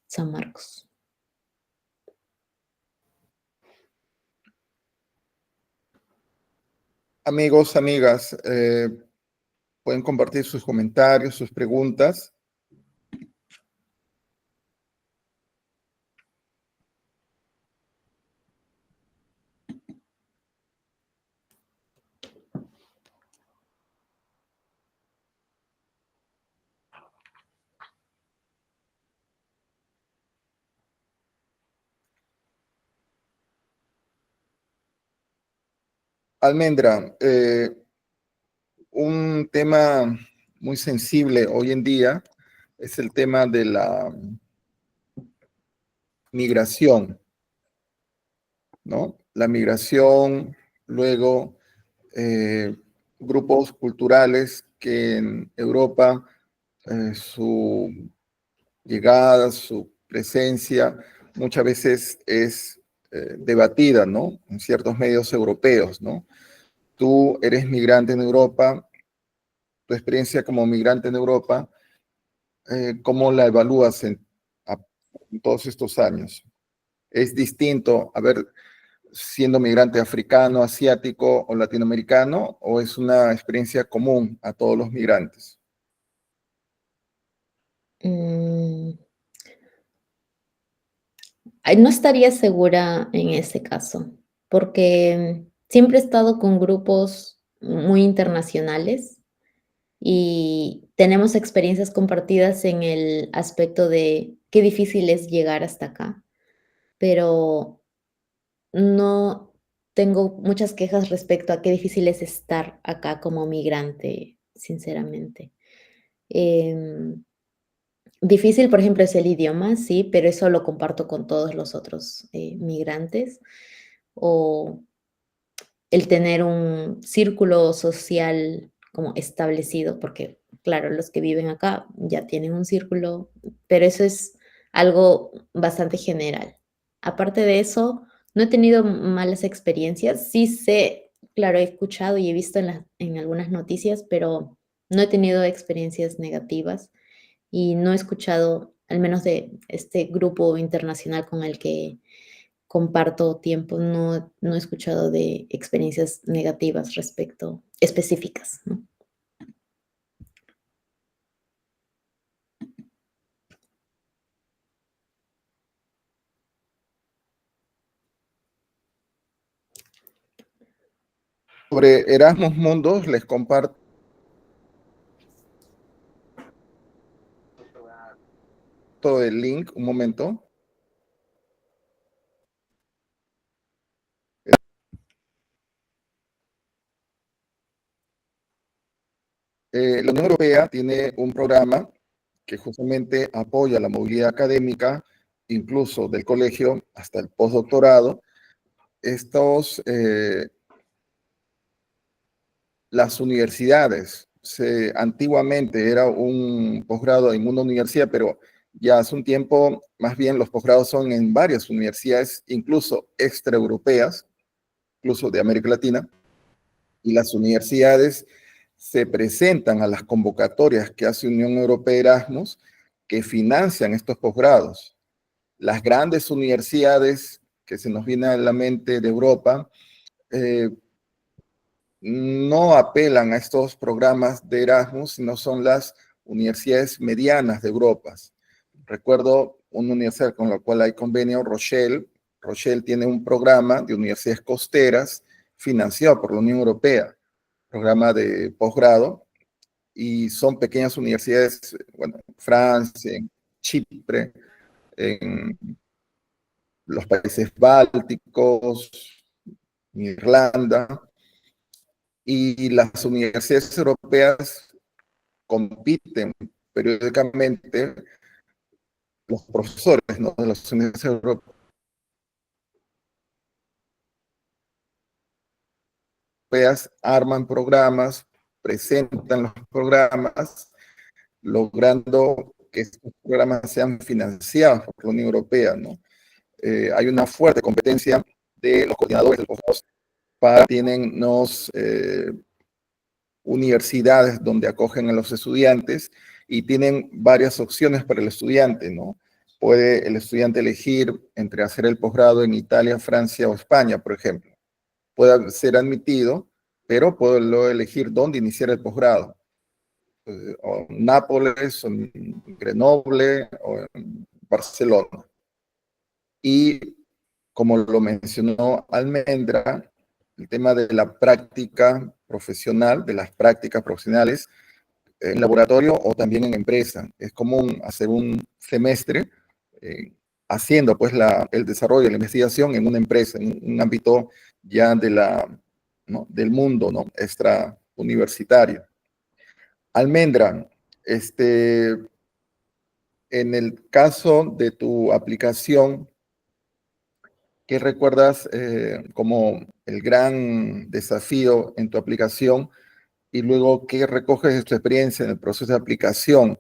San Marcos. Amigos, amigas, pueden compartir sus comentarios, sus preguntas. Almendra, un tema muy sensible hoy en día es el tema de la migración, ¿no? La migración, luego eh, grupos culturales que en Europa su llegada, su presencia muchas veces es debatida, ¿no? En ciertos medios europeos, ¿no? Tú eres migrante en Europa, tu experiencia como migrante en Europa, ¿cómo la evalúas en todos estos años? ¿Es distinto, a ver, siendo migrante africano, asiático o latinoamericano, o es una experiencia común a todos los migrantes? Mm, Ay, no estaría segura en ese caso, porque siempre he estado con grupos muy internacionales y tenemos experiencias compartidas en el aspecto de qué difícil es llegar hasta acá, pero no tengo muchas quejas respecto a qué difícil es estar acá como migrante, sinceramente. Em, Difícil, por ejemplo, es el idioma, sí, pero eso lo comparto con todos los otros, migrantes, o el tener un círculo social como establecido, porque, claro, los que viven acá ya tienen un círculo, pero eso es algo bastante general. Aparte de eso, no he tenido malas experiencias. Sí sé, claro, he escuchado y he visto en algunas noticias, pero no he tenido experiencias negativas y no he escuchado, al menos de este grupo internacional con el que comparto tiempo, no he escuchado de experiencias negativas respecto específicas, ¿no? Sobre Erasmus Mundus les comparto el link, un momento. La Unión Europea tiene un programa que justamente apoya la movilidad académica, incluso del colegio hasta el postdoctorado. Las universidades, antiguamente era un posgrado en una universidad, pero ya hace un tiempo, más bien los posgrados son en varias universidades, incluso extraeuropeas, incluso de América Latina, y las universidades se presentan a las convocatorias que hace Unión Europea Erasmus, que financian estos posgrados. Las grandes universidades que se nos viene a la mente de Europa, eh, no apelan a estos programas de Erasmus, sino son las universidades medianas de Europa. Recuerdo una universidad con la cual hay convenio, Rochelle. Rochelle tiene un programa de universidades costeras financiado por la Unión Europea, programa de posgrado, y son pequeñas universidades, bueno, en Francia, en Chipre, en los países bálticos, en Irlanda, y las universidades europeas compiten periódicamente, los profesores, ¿no?, de las universidades europeas arman programas, presentan los programas, logrando que estos programas sean financiados por la Unión Europea, ¿no? Hay una fuerte competencia de los coordinadores de los posgrados tienen universidades donde acogen a los estudiantes y tienen varias opciones para el estudiante, ¿no? Puede el estudiante elegir entre hacer el posgrado en Italia, Francia o España, por ejemplo. Puede ser admitido, pero puede luego elegir dónde iniciar el posgrado. O en Nápoles, o en Grenoble, o en Barcelona. Y como lo mencionó Almendra, el tema de la práctica profesional, de las prácticas profesionales, en laboratorio o también en empresa. Es común hacer un semestre haciendo pues el desarrollo de la investigación en una empresa, en un ámbito ya ¿no?, del mundo, ¿no?, extrauniversitario. Almendra, en el caso de tu aplicación, ¿qué recuerdas como el gran desafío en tu aplicación? Y luego, ¿qué recoges de tu experiencia en el proceso de aplicación?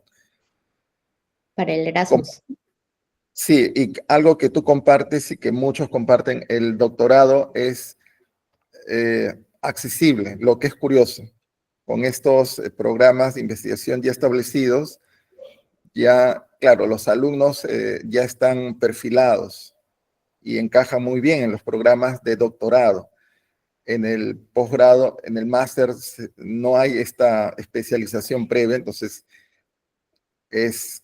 Para el ¿Cómo? Erasmus. Sí, y algo que tú compartes y que muchos comparten, el doctorado es accesible, lo que es curioso. Con estos programas de investigación ya establecidos, ya, claro, los alumnos ya están perfilados y encajan muy bien en los programas de doctorado. En el posgrado, en el máster, no hay esta especialización previa, entonces es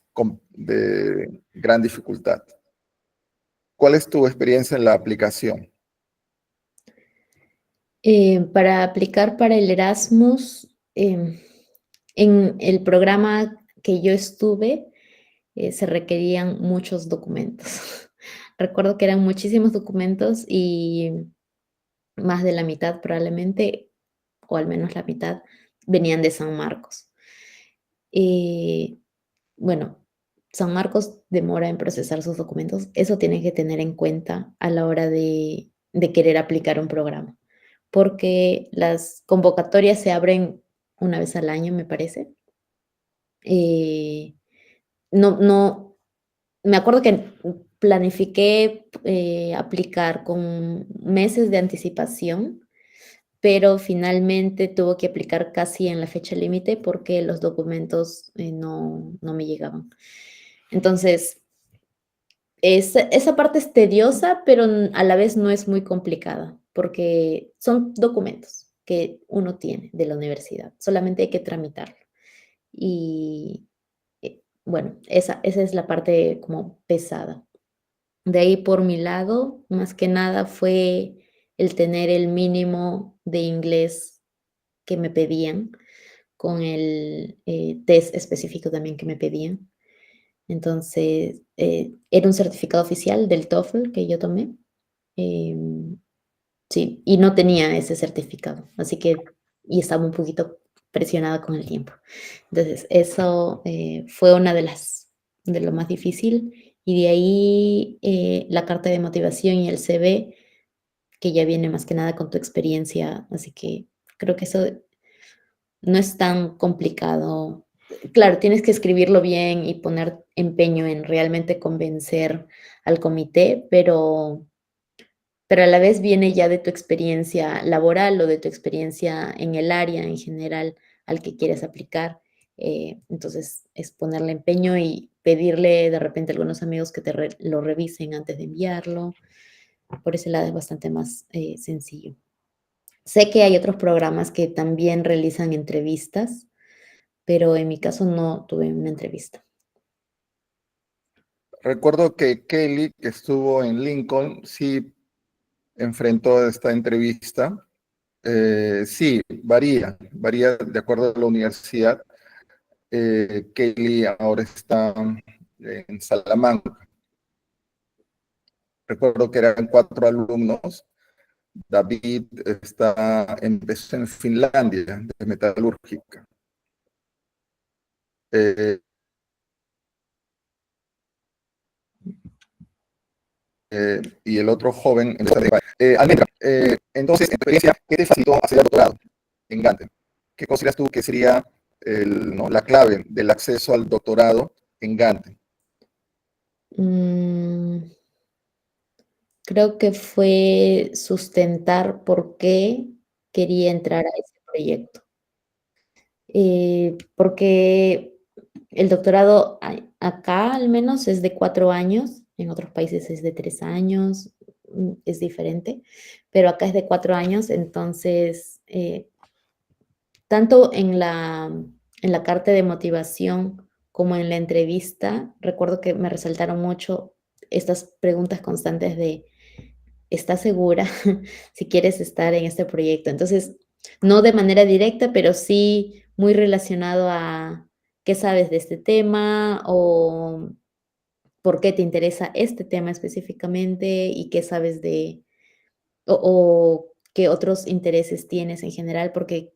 de gran dificultad. ¿Cuál es tu experiencia en la aplicación? Para aplicar para el Erasmus, en el programa que yo estuve, se requerían muchos documentos. Recuerdo que eran muchísimos documentos y más de la mitad probablemente, o al menos la mitad, venían de San Marcos. Eh, bueno, San Marcos demora en procesar sus documentos. Eso tienen que tener en cuenta a la hora de querer aplicar un programa, porque las convocatorias se abren una vez al año, me parece. Eh, no, me acuerdo que planifiqué aplicar con meses de anticipación, pero finalmente tuve que aplicar casi en la fecha límite porque los documentos no me llegaban. Entonces, esa parte es tediosa, pero a la vez no es muy complicada, porque son documentos que uno tiene de la universidad, solamente hay que tramitarlo. Y bueno, esa es la parte como pesada. De ahí por mi lado, más que nada fue el tener el mínimo de inglés que me pedían, con el test específico también que me pedían. Entonces, era un certificado oficial del TOEFL que yo tomé. em, sí, y no tenía ese certificado, así que y estaba un poquito presionada con el tiempo. Entonces, eso fue una de lo más difícil. Y de ahí la carta de motivación y el CV, que ya viene más que nada con tu experiencia, así que creo que eso no es tan complicado. Claro, tienes que escribirlo bien y poner empeño en realmente convencer al comité, pero a la vez viene ya de tu experiencia laboral o de tu experiencia en el área en general al que quieres aplicar. Entonces, es ponerle empeño y pedirle de repente a algunos amigos que lo revisen antes de enviarlo. Por ese lado es bastante más sencillo. Sé que hay otros programas que también realizan entrevistas, pero en mi caso no tuve una entrevista. Recuerdo que Kelly, que estuvo en Lincoln, sí enfrentó esta entrevista. Sí, varía de acuerdo a la universidad. Kelly ahora está en Salamanca. Recuerdo que eran 4 alumnos. David empezó en Finlandia, de metalúrgica. Eh, y el otro joven empezó de Almendra, entonces, en tu experiencia, ¿qué te facilitó hacer el doctorado en Gante? ¿Qué consideras tú que sería la clave del acceso al doctorado en Gante? Mm, Creo que fue sustentar por qué quería entrar a ese proyecto. Porque el doctorado acá al menos es de 4 años, en otros países es de 3 años, es diferente, pero acá es de 4 años, entonces, tanto en la carta de motivación como en la entrevista, recuerdo que me resaltaron mucho estas preguntas constantes de: ¿estás segura si quieres estar en este proyecto? Entonces, no de manera directa, pero sí muy relacionado a qué sabes de este tema o por qué te interesa este tema específicamente y qué sabes o qué otros intereses tienes en general, porque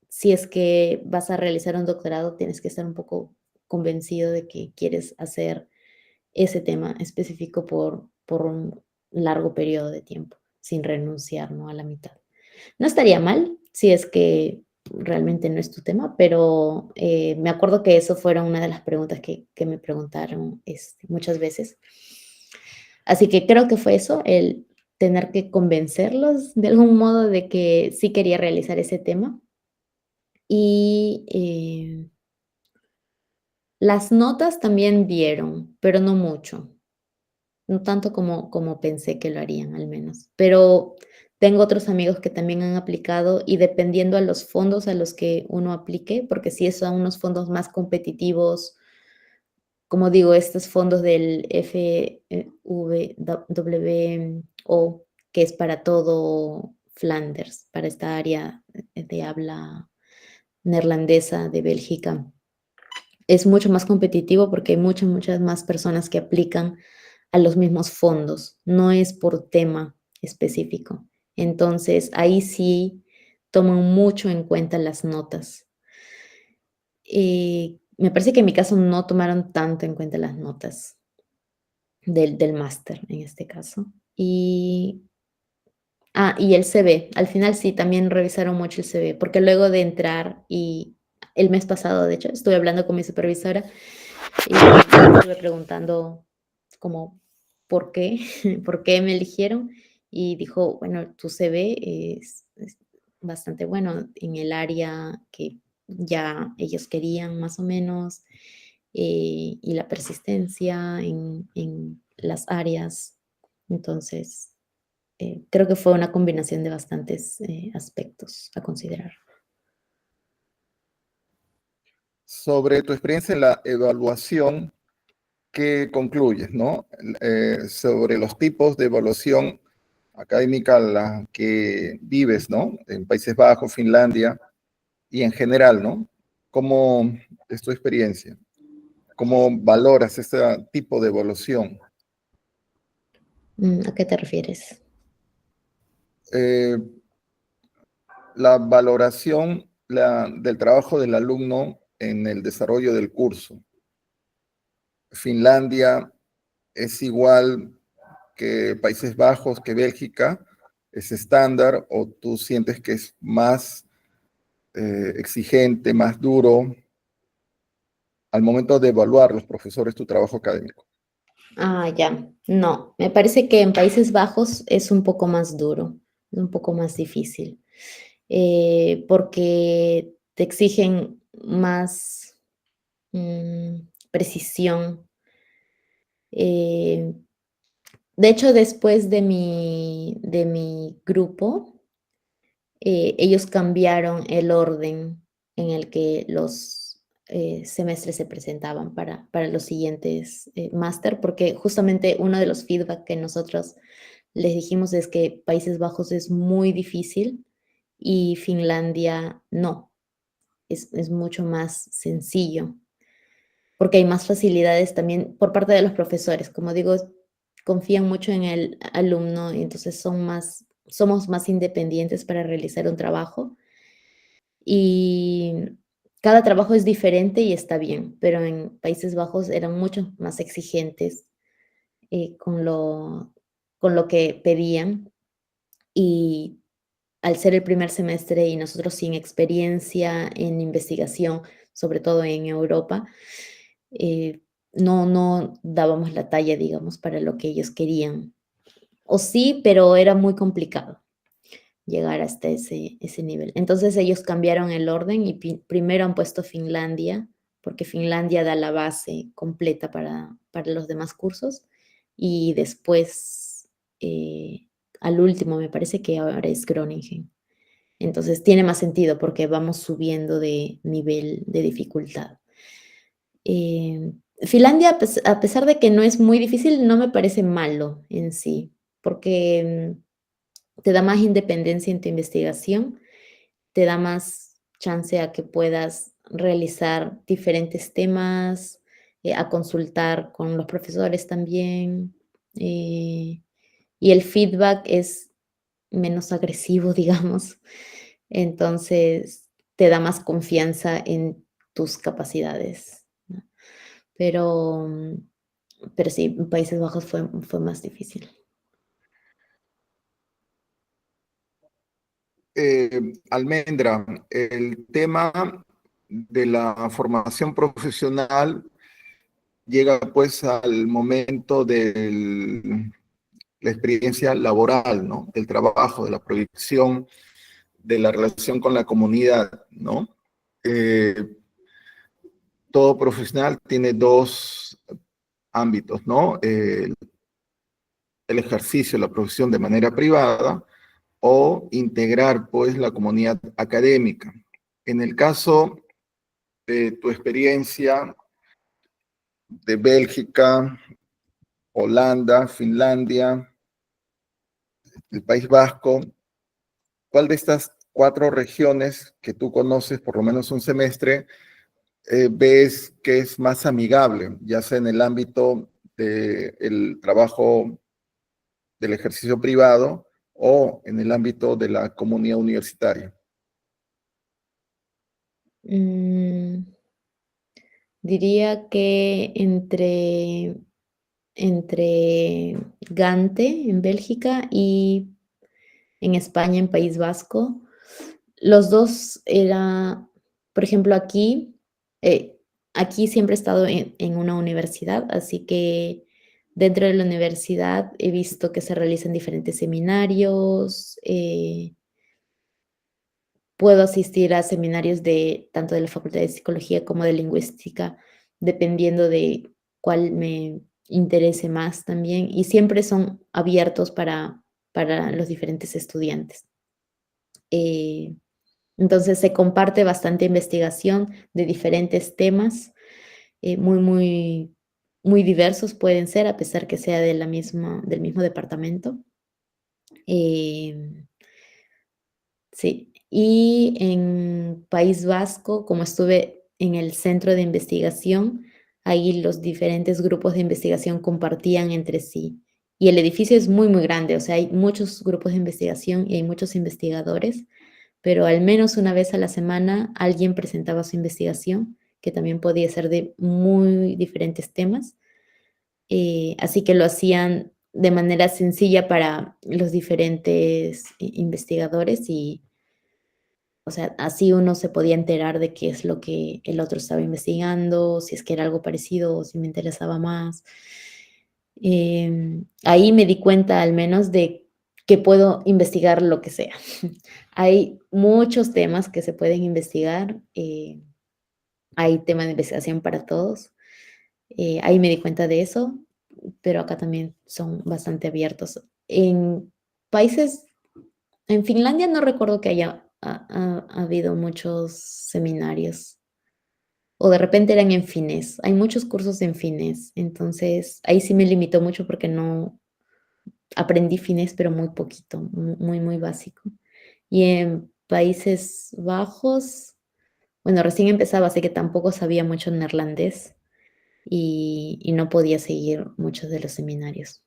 si es que vas a realizar un doctorado, tienes que estar un poco convencido de que quieres hacer ese tema específico por un largo periodo de tiempo, sin renunciar, ¿no?, a la mitad. No estaría mal si es que realmente no es tu tema, pero me acuerdo que eso fueron una de las preguntas que me preguntaron muchas veces. Así que creo que fue eso, el tener que convencerlos de algún modo de que sí quería realizar ese tema. Y las notas también vieron, pero no mucho. No tanto como pensé que lo harían, al menos. Pero tengo otros amigos que también han aplicado y dependiendo a los fondos a los que uno aplique, porque si son unos fondos más competitivos, como digo, estos fondos del FVWO, que es para todo Flanders, para esta área de habla neerlandesa de Bélgica, es mucho más competitivo porque hay muchas más personas que aplican a los mismos fondos, no es por tema específico. Entonces, ahí sí toman mucho en cuenta las notas. Me parece que en mi caso no tomaron tanto en cuenta las notas del máster en este caso. Y el CV, al final sí, también revisaron mucho el CV, porque luego de entrar y el mes pasado, de hecho, estuve hablando con mi supervisora y le estuve preguntando como por qué, por qué me eligieron y dijo, bueno, tu CV es bastante bueno en el área que ya ellos querían más o menos y la persistencia en las áreas. Entonces, creo que fue una combinación de bastantes aspectos a considerar. Sobre tu experiencia en la evaluación, ¿qué concluyes, no? Sobre los tipos de evaluación académica en la que vives, ¿no? En Países Bajos, Finlandia y en general, ¿no? ¿Cómo es tu experiencia? ¿Cómo valoras este tipo de evaluación? ¿A qué te refieres? Eh, la valoración del trabajo del alumno en el desarrollo del curso. Finlandia es igual que Países Bajos, que Bélgica, es estándar, o tú sientes que es más exigente, más duro al momento de evaluar los profesores tu trabajo académico. Ah, ya. No, me parece que en Países Bajos es un poco más duro, un poco más difícil, porque te exigen más precisión. Eh, de hecho, después de mi grupo, ellos cambiaron el orden en el que los semestres se presentaban para los siguientes máster, porque justamente uno de los feedback que nosotros les dijimos es que Países Bajos es muy difícil y Finlandia no, es mucho más sencillo, porque hay más facilidades también por parte de los profesores. Como digo, confían mucho en el alumno y entonces somos más independientes para realizar un trabajo y cada trabajo es diferente y está bien, pero en Países Bajos eran mucho más exigentes con lo que pedían y al ser el primer semestre y nosotros sin experiencia en investigación, sobre todo en Europa, eh, no dábamos la talla, digamos, para lo que ellos querían. O sí, pero era muy complicado llegar hasta ese nivel. Entonces ellos cambiaron el orden y primero han puesto Finlandia, porque Finlandia da la base completa para los demás cursos, y después, al último, me parece que ahora es Groningen. Entonces tiene más sentido porque vamos subiendo de nivel de dificultad. Finlandia, a pesar de que no es muy difícil, no me parece malo en sí, porque te da más independencia en tu investigación, te da más chance a que puedas realizar diferentes temas, a consultar con los profesores también, y el feedback es menos agresivo, digamos. Entonces, te da más confianza en tus capacidades, ¿no? Pero, pero sí, en Países Bajos fue más difícil. Almendra, el tema de la formación profesional llega pues al momento de la experiencia laboral, ¿no? Del trabajo, de la proyección, de la relación con la comunidad, ¿no? Eh, todo profesional tiene dos ámbitos, ¿no? El ejercicio de la profesión de manera privada o integrar pues la comunidad académica. En el caso de tu experiencia de Bélgica, Holanda, Finlandia, el País Vasco, ¿cuál de estas cuatro regiones que tú conoces por lo menos un semestre ves que es más amigable, ya sea en el ámbito del trabajo del ejercicio privado o en el ámbito de la comunidad universitaria? Mm, diría que entre Gante en Bélgica y en España, en País Vasco, los 2 era, por ejemplo, aquí siempre he estado en una universidad, así que Dentro de la universidad he visto que se realizan diferentes seminarios, puedo asistir a seminarios de tanto de la Facultad de Psicología como de Lingüística, dependiendo de cuál me interese más también, y siempre son abiertos para los diferentes estudiantes. Eh, entonces se comparte bastante investigación de diferentes temas, muy, muy diversos pueden ser, a pesar que sea de la misma, del mismo departamento. Em, Sí, y en País Vasco, como estuve en el centro de investigación, ahí los diferentes grupos de investigación compartían entre sí. Y el edificio es muy, muy grande, o sea, hay muchos grupos de investigación y hay muchos investigadores, pero al menos una vez a la semana alguien presentaba su investigación, que también podía ser de muy diferentes temas. Así que lo hacían de manera sencilla para los diferentes investigadores y, o sea, así uno se podía enterar de qué es lo que el otro estaba investigando, si es que era algo parecido o si me interesaba más. Ahí me di cuenta al menos de que puedo investigar lo que sea. Hay muchos temas que se pueden investigar, hay tema de investigación para todos. Ahí me di cuenta de eso, pero acá también son bastante abiertos. En países en Finlandia no recuerdo que haya habido muchos seminarios, o de repente eran en finés. Hay muchos cursos en finés, entonces ahí sí me limitó mucho porque no aprendí finés, pero muy poquito, muy, muy básico. Y en Países Bajos, bueno, recién empezaba, así que tampoco sabía mucho neerlandés y no podía seguir muchos de los seminarios,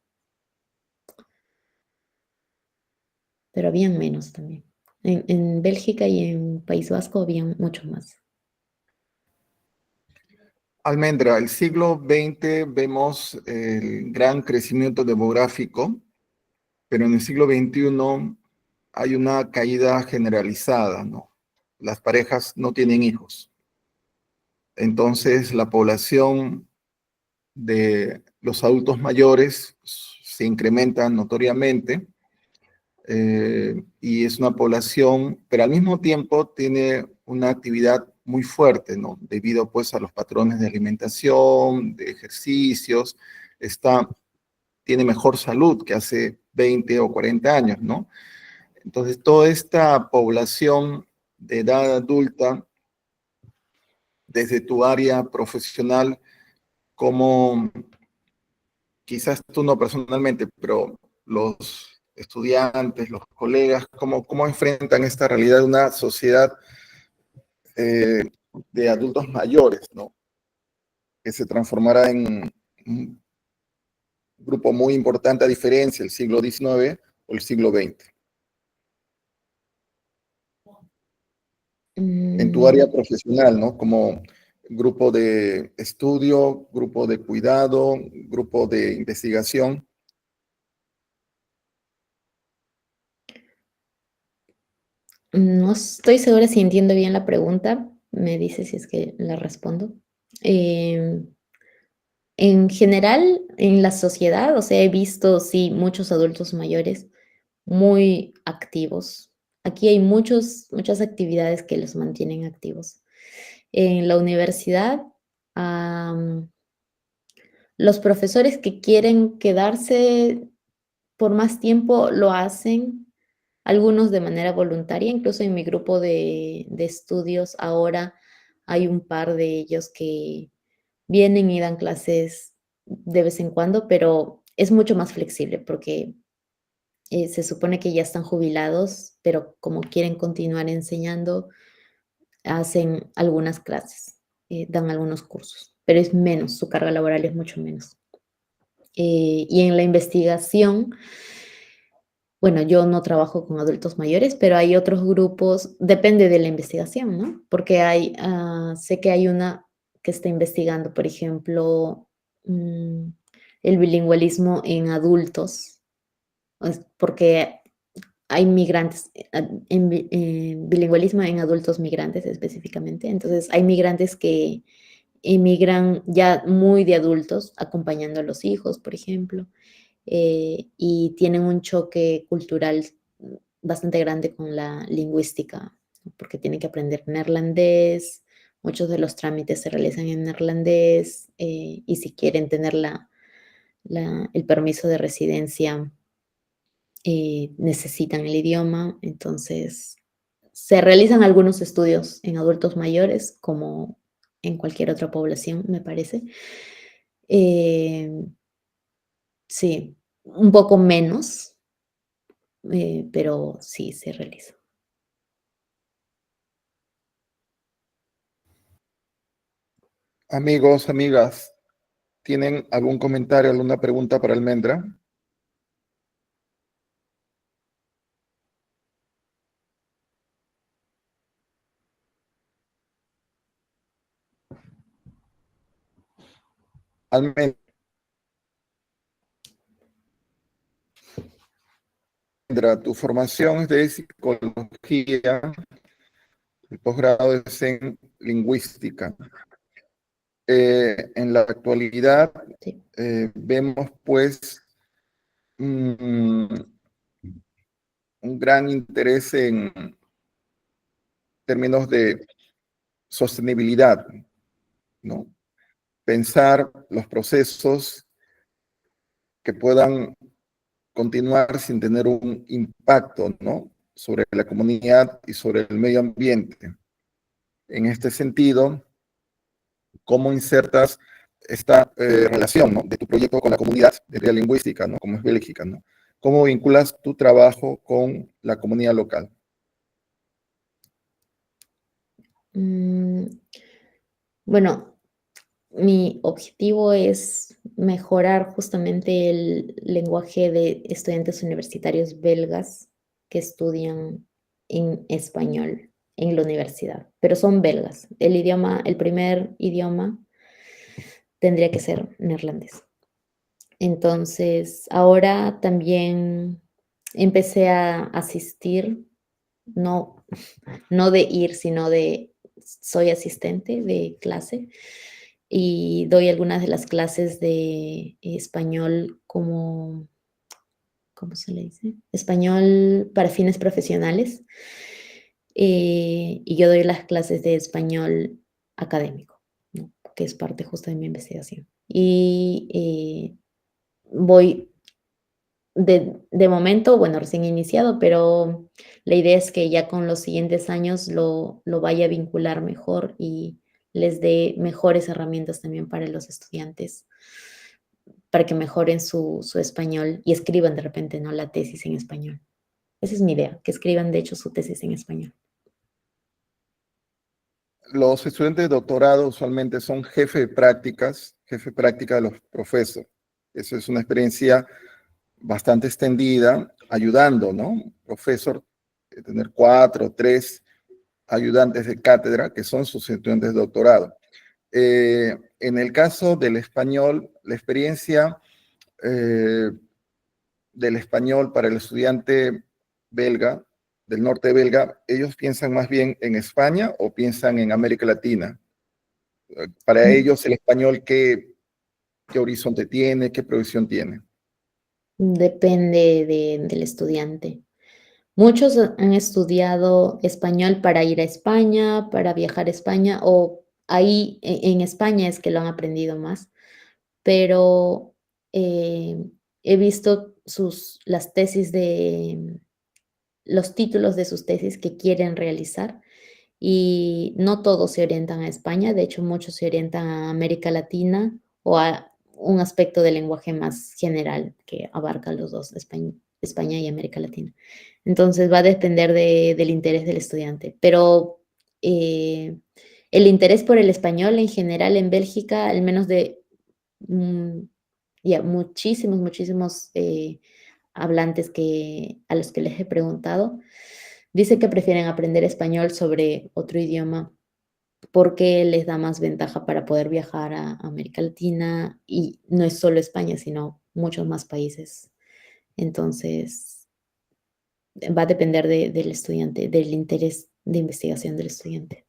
pero habían menos también. En Bélgica y en País Vasco habían mucho más. Almendra, el siglo XX vemos el gran crecimiento demográfico, pero en el siglo XXI hay una caída generalizada, ¿no? Las parejas no tienen hijos. Entonces, la población de los adultos mayores se incrementa notoriamente y es una población, pero al mismo tiempo tiene una actividad muy fuerte, ¿no? Debido pues a los patrones de alimentación, de ejercicios, tiene mejor salud que hace 20 o 40 años, ¿no? Entonces, toda esta población de edad adulta, desde tu área profesional, como quizás tú no personalmente, pero los estudiantes, los colegas, cómo enfrentan esta realidad de una sociedad eh, de adultos mayores, ¿no? Que se transformará en un grupo muy importante a diferencia del siglo XIX o el siglo XX. En tu área Mm, profesional, ¿no? Como grupo de estudio, grupo de cuidado, grupo de investigación. no estoy segura si entiendo bien la pregunta. Me dice si es que la respondo. Em, en general, en la sociedad, o sea, he visto, sí, muchos adultos mayores muy activos. Aquí hay muchas actividades que los mantienen activos. En la universidad, am, los profesores que quieren quedarse por más tiempo lo hacen, algunos de manera voluntaria, incluso en mi grupo de estudios ahora hay un par de ellos que vienen y dan clases de vez en cuando, pero es mucho más flexible porque se supone que ya están jubilados, pero como quieren continuar enseñando, hacen algunas clases, dan algunos cursos, pero es menos, su carga laboral es mucho menos. Y en la investigación, bueno, yo no trabajo con adultos mayores, pero hay otros grupos, depende de la investigación, ¿no? Porque sé que hay una que está investigando, por ejemplo, mm, el bilingüismo en adultos, porque hay migrantes, bilingüismo en adultos migrantes específicamente. Entonces, hay migrantes que emigran ya muy de adultos, acompañando a los hijos, por ejemplo, y tienen un choque cultural bastante grande con la lingüística, porque tienen que aprender neerlandés, muchos de los trámites se realizan en neerlandés, y si quieren tener el permiso de residencia, necesitan el idioma. Entonces, se realizan algunos estudios en adultos mayores, como en cualquier otra población, me parece. Em, sí, un poco menos, pero sí se realiza. Amigos, amigas, ¿tienen algún comentario, alguna pregunta para Almendra? Almendra, tu formación es de psicología, el posgrado es en lingüística. En la actualidad Sí. vemos pues un gran interés en términos de sostenibilidad, ¿no? Pensar los procesos que puedan continuar sin tener un impacto, ¿no? Sobre la comunidad y sobre el medio ambiente. En este sentido, ¿cómo insertas esta relación, ¿no? De tu proyecto con la comunidad de área lingüística, ¿no? Como es Bélgica, ¿no? ¿Cómo vinculas tu trabajo con la comunidad local? Mm, bueno, mi objetivo es mejorar justamente el lenguaje de estudiantes universitarios belgas que estudian en español en la universidad, pero son belgas. El idioma, el primer idioma tendría que ser neerlandés. Entonces, ahora también empecé a asistir, no, no de ir, sino de soy asistente de clase y doy algunas de las clases de español como, ¿cómo se le dice? Español para fines profesionales. Y yo doy las clases de español académico, ¿no? Que es parte justo de mi investigación. Y voy de momento, bueno, recién iniciado, pero la idea es que ya con los siguientes años lo vaya a vincular mejor y les dé mejores herramientas también para los estudiantes, para que mejoren su español y escriban de repente, ¿no? La tesis en español. Esa es mi idea, que escriban de hecho su tesis en español. Los estudiantes de doctorado usualmente son jefe de práctica de los profesores. Eso es una experiencia bastante extendida, ayudando, ¿no? Profesor, tener 4 o 3 ayudantes de cátedra que son sus estudiantes de doctorado. En el caso del español, la experiencia eh, del español para el estudiante belga, del norte belga, ellos piensan más bien en España o piensan en América Latina. Para Mm, ellos el español, ¿qué horizonte tiene? ¿Qué provisión tiene? Depende del estudiante. Muchos han estudiado español para ir a España, para viajar a España, o ahí en España es que lo han aprendido más, pero he visto las tesis los títulos de sus tesis que quieren realizar y no todos se orientan a España, de hecho muchos se orientan a América Latina o a un aspecto del lenguaje más general que abarca los dos, España y América Latina. Entonces va a depender del interés del estudiante, pero eh, el interés por el español en general en Bélgica, al menos de mm, ya muchísimos, muchísimos hablantes a los que les he preguntado, dice que prefieren aprender español sobre otro idioma porque les da más ventaja para poder viajar a América Latina y no es solo España, sino muchos más países. Entonces, va a depender del estudiante, del interés de investigación del estudiante.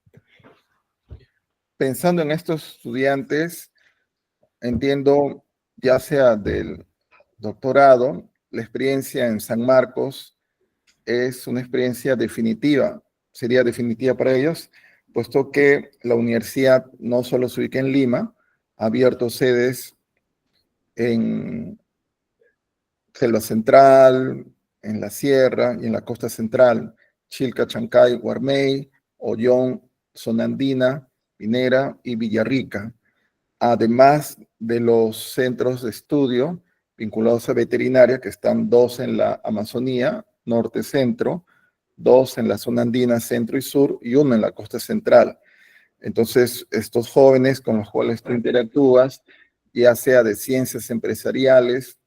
pensando en estos estudiantes, entiendo, ya sea del doctorado, la experiencia en San Marcos es una experiencia definitiva, sería definitiva para ellos, puesto que la universidad no solo se ubica en Lima, ha abierto sedes en Selva Central, en la Sierra y en la Costa Central, Chilca, Chancay, Guarmey, Ollón, Zona Andina, Pinera y Villarrica, además de los centros de estudio vinculados a veterinaria, que están dos en la Amazonía, norte-centro, dos en la zona andina, centro y sur, y uno en la costa central. Entonces, estos jóvenes con los cuales tú interactúas, ya sea de ciencias empresariales,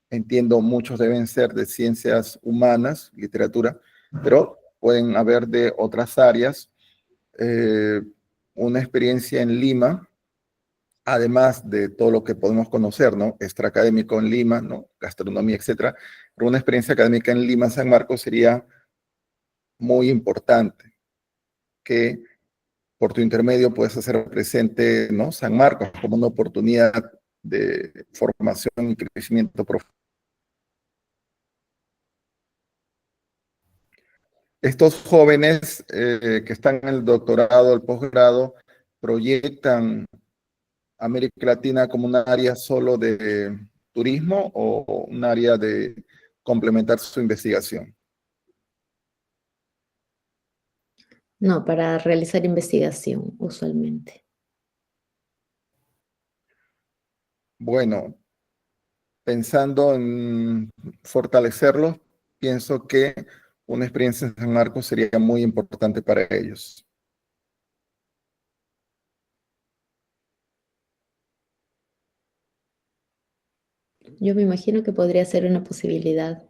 entiendo muchos deben ser de ciencias humanas, literatura, pero pueden haber de otras áreas. Eh, una experiencia en Lima, además de todo lo que podemos conocer, ¿no? Extraacadémico en Lima, ¿no? Gastronomía, etcétera. Pero una experiencia académica en Lima, San Marcos, sería muy importante, que por tu intermedio puedes hacer presente, ¿no? San Marcos como una oportunidad de formación y crecimiento profundo. Estos jóvenes que están en el doctorado, el posgrado, proyectan América Latina como un área solo de turismo o un área de complementar su investigación. No, para realizar investigación, usualmente. Bueno, pensando en fortalecerlos, pienso que una experiencia en San Marcos sería muy importante para ellos. Yo me imagino que podría ser una posibilidad,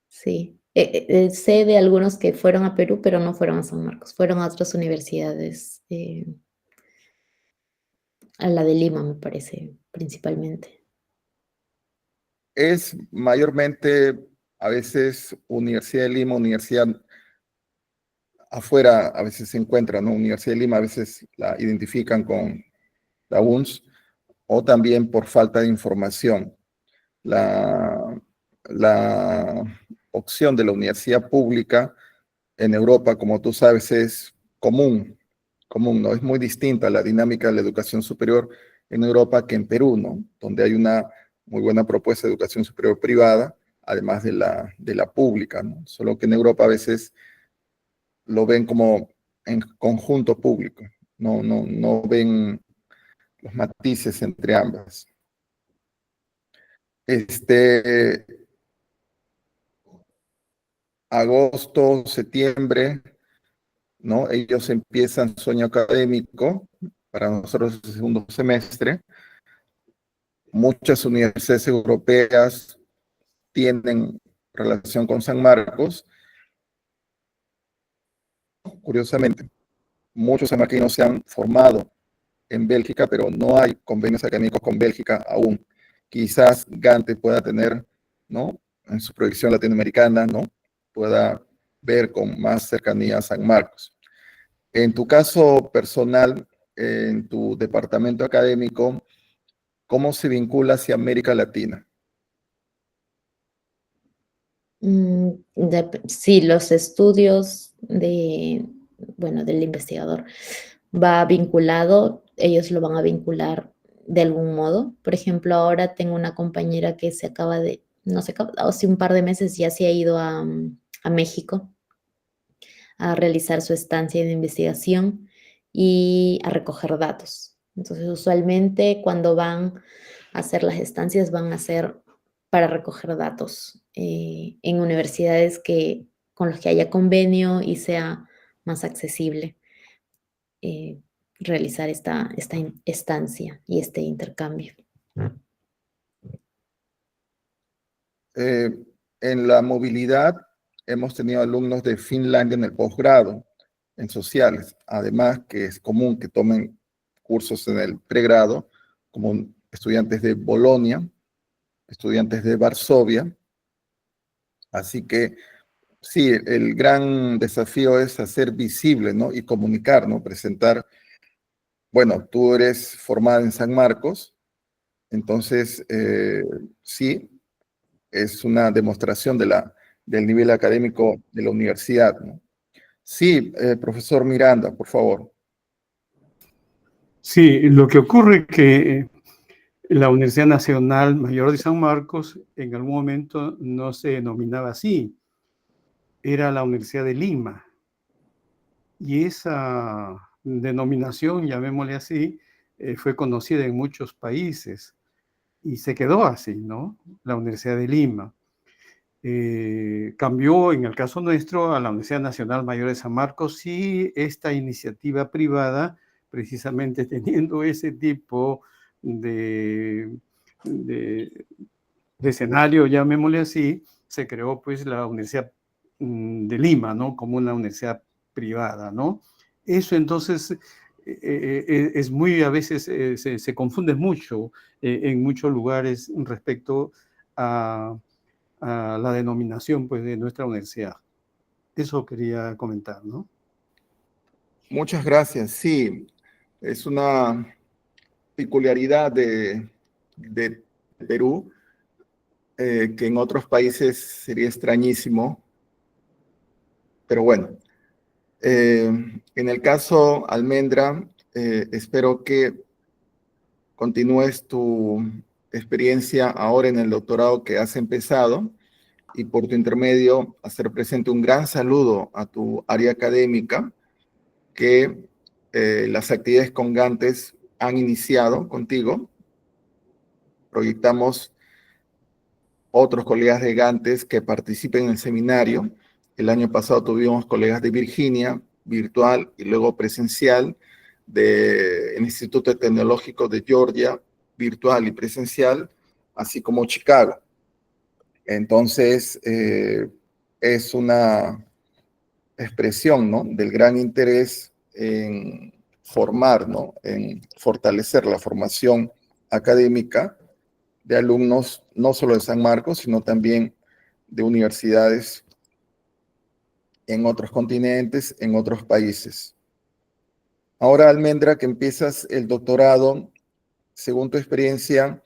sí. Sé de algunos que fueron a Perú, pero no fueron a San Marcos, fueron a otras universidades, a la de Lima, me parece, principalmente. Es mayormente a veces Universidad de Lima, universidad afuera, a veces se encuentra, ¿no? Universidad de Lima a veces la identifican con la UNS, o también por falta de información. La, la opción de la universidad pública en Europa, como tú sabes, es común, ¿no? Es muy distinta la dinámica de la educación superior en Europa que en Perú, ¿no? Donde hay una muy buena propuesta de educación superior privada, además de la pública, ¿no? Solo que en Europa a veces lo ven como en conjunto público, no ven los matices entre ambas. Este, agosto, septiembre, ¿no? Ellos empiezan su año académico, para nosotros es el segundo semestre. Muchas universidades europeas tienen relación con San Marcos. Curiosamente, muchos sanmarquinos se han formado en Bélgica, pero no hay convenios académicos con Bélgica aún. Quizás Gante pueda tener, ¿no? En su proyección latinoamericana, ¿no? Pueda ver con más cercanía a San Marcos. En tu caso personal, en tu departamento académico, ¿cómo se vincula hacia América Latina? Sí, los estudios de, bueno, del investigador va vinculado, ellos lo van a vincular de algún modo. Por ejemplo, ahora tengo una compañera que se acaba de, no sé, hace un par de meses ya se ha ido a México a realizar su estancia de investigación y a recoger datos. Entonces, usualmente cuando van a hacer las estancias, van a ser para recoger datos en universidades con los que haya convenio y sea más accesible eh, realizar esta estancia y este intercambio. Eh, en la movilidad hemos tenido alumnos de Finlandia en el posgrado, en sociales. Además, que es común que tomen cursos en el pregrado, como estudiantes de Bolonia, estudiantes de Varsovia. Así que sí, el gran desafío es hacer visible, ¿no? Y comunicar, ¿no? Presentar bueno, tú eres formada en San Marcos, entonces sí, es una demostración del nivel académico de la universidad, ¿no? Sí, profesor Miranda, por favor. Sí, lo que ocurre es que la Universidad Nacional Mayor de San Marcos en algún momento no se denominaba así, era la Universidad de Lima. Y esa denominación, llamémosle así, fue conocida en muchos países y se quedó así, ¿no? La Universidad de Lima. Cambió en el caso nuestro a la Universidad Nacional Mayor de San Marcos y esta iniciativa privada, precisamente teniendo ese tipo de, de, de escenario, llamémosle así, se creó pues la Universidad de Lima, ¿no? Como una universidad privada, ¿no? Eso entonces es muy, a veces se confunde mucho en muchos lugares respecto a la denominación pues, de nuestra universidad. Eso quería comentar, ¿no? Muchas gracias. Sí, es una peculiaridad de Perú que en otros países sería extrañísimo, pero bueno. En el caso Almendra, espero que continúes tu experiencia ahora en el doctorado que has empezado y por tu intermedio hacer presente un gran saludo a tu área académica que las actividades con Gantes han iniciado contigo. Proyectamos otros colegas de Gantes que participen en el seminario. El año pasado tuvimos colegas de Virginia, virtual y luego presencial, del Instituto Tecnológico de Georgia, virtual y presencial, así como Chicago. Entonces, es una expresión, ¿no?, del gran interés en formar, ¿no?, en fortalecer la formación académica de alumnos, no solo de San Marcos, sino también de universidades en otros continentes, en otros países. Ahora, Almendra, que empiezas el doctorado, según tu experiencia,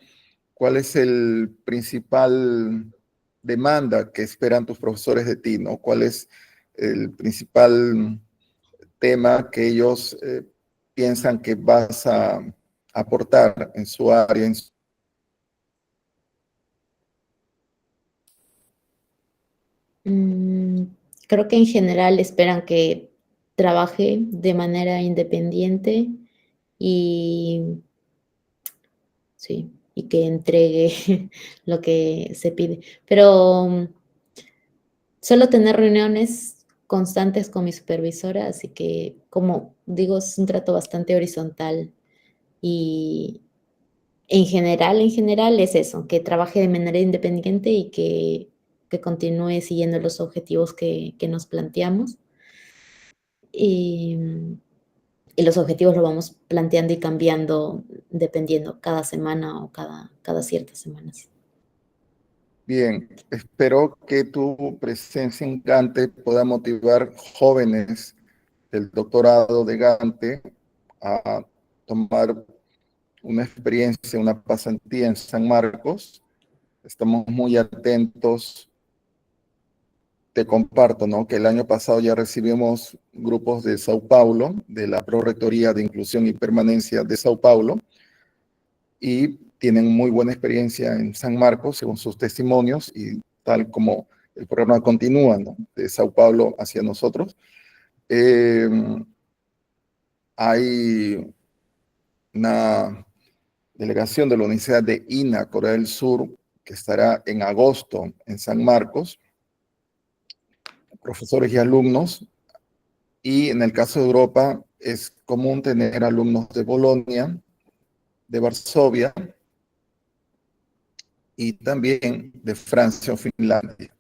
¿cuál es el principal demanda que esperan tus profesores de ti, ¿no? ¿Cuál es el principal tema que ellos piensan que vas a aportar en su área? Mm, Creo que en general esperan que trabaje de manera independiente y sí, y que entregue lo que se pide. Pero suelo tener reuniones constantes con mi supervisora, así que, como digo, es un trato bastante horizontal y en general es eso, que trabaje de manera independiente y que continúe siguiendo los objetivos que nos planteamos. Y, y los objetivos los vamos planteando y cambiando dependiendo cada semana o cada ciertas semanas. Bien, espero que tu presencia en Gante pueda motivar jóvenes del doctorado de Gante a tomar una experiencia, una pasantía en San Marcos. Estamos muy atentos. Te comparto, ¿no?, que el año pasado ya recibimos grupos de Sao Paulo, de la Prorrectoría de Inclusión y Permanencia de Sao Paulo, y tienen muy buena experiencia en San Marcos, según sus testimonios, y tal como el programa continúa, ¿no?, de Sao Paulo hacia nosotros. Hay una delegación de la Universidad de INA, Corea del Sur, que estará en agosto en San Marcos, profesores y alumnos, y en el caso de Europa es común tener alumnos de Bolonia, de Varsovia y también de Francia o Finlandia.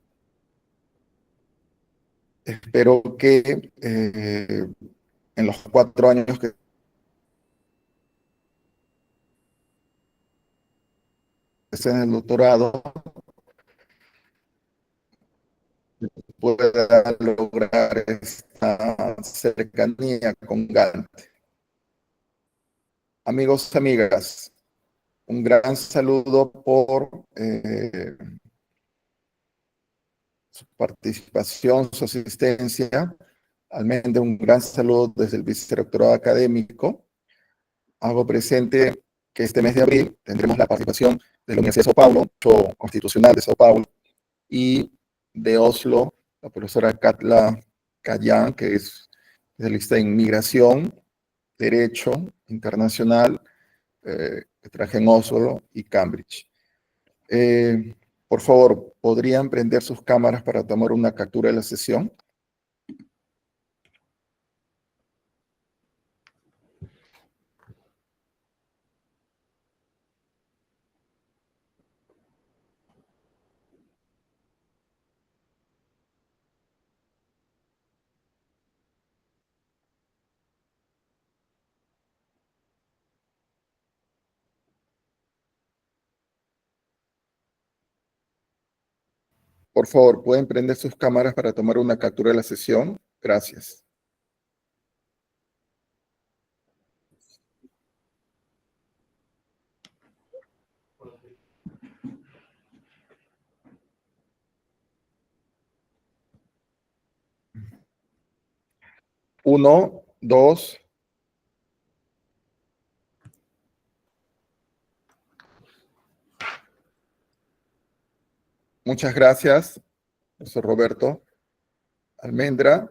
Espero que en los 4 años que esté en el doctorado pueda lograr esta cercanía con Gante. Amigos, amigas, un gran saludo por su participación, su asistencia. Almendra, un gran saludo desde el Vicerrectorado Académico. Hago presente que este mes de abril tendremos la participación de la Universidad de Sao Paulo, Constitucional de Sao Paulo, y de Oslo, la profesora Katla Kayan, que es especialista en migración, derecho internacional, que traje en Oslo y Cambridge. Por favor, ¿podrían prender sus cámaras para tomar una captura de la sesión? Por favor, ¿pueden prender sus cámaras para tomar una captura de la sesión? Gracias. Uno, dos. Muchas gracias, profesor Roberto. Almendra,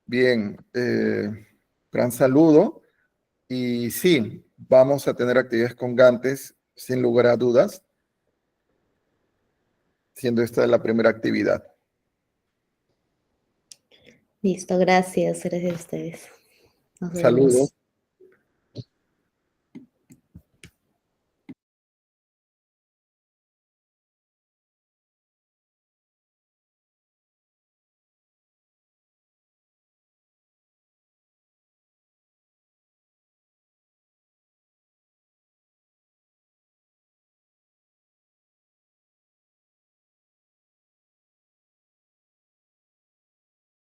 bien, gran saludo. Y sí, vamos a tener actividades con Gantes, sin lugar a dudas, siendo esta la primera actividad. Listo, gracias. Gracias a ustedes. Nos vemos. Saludos.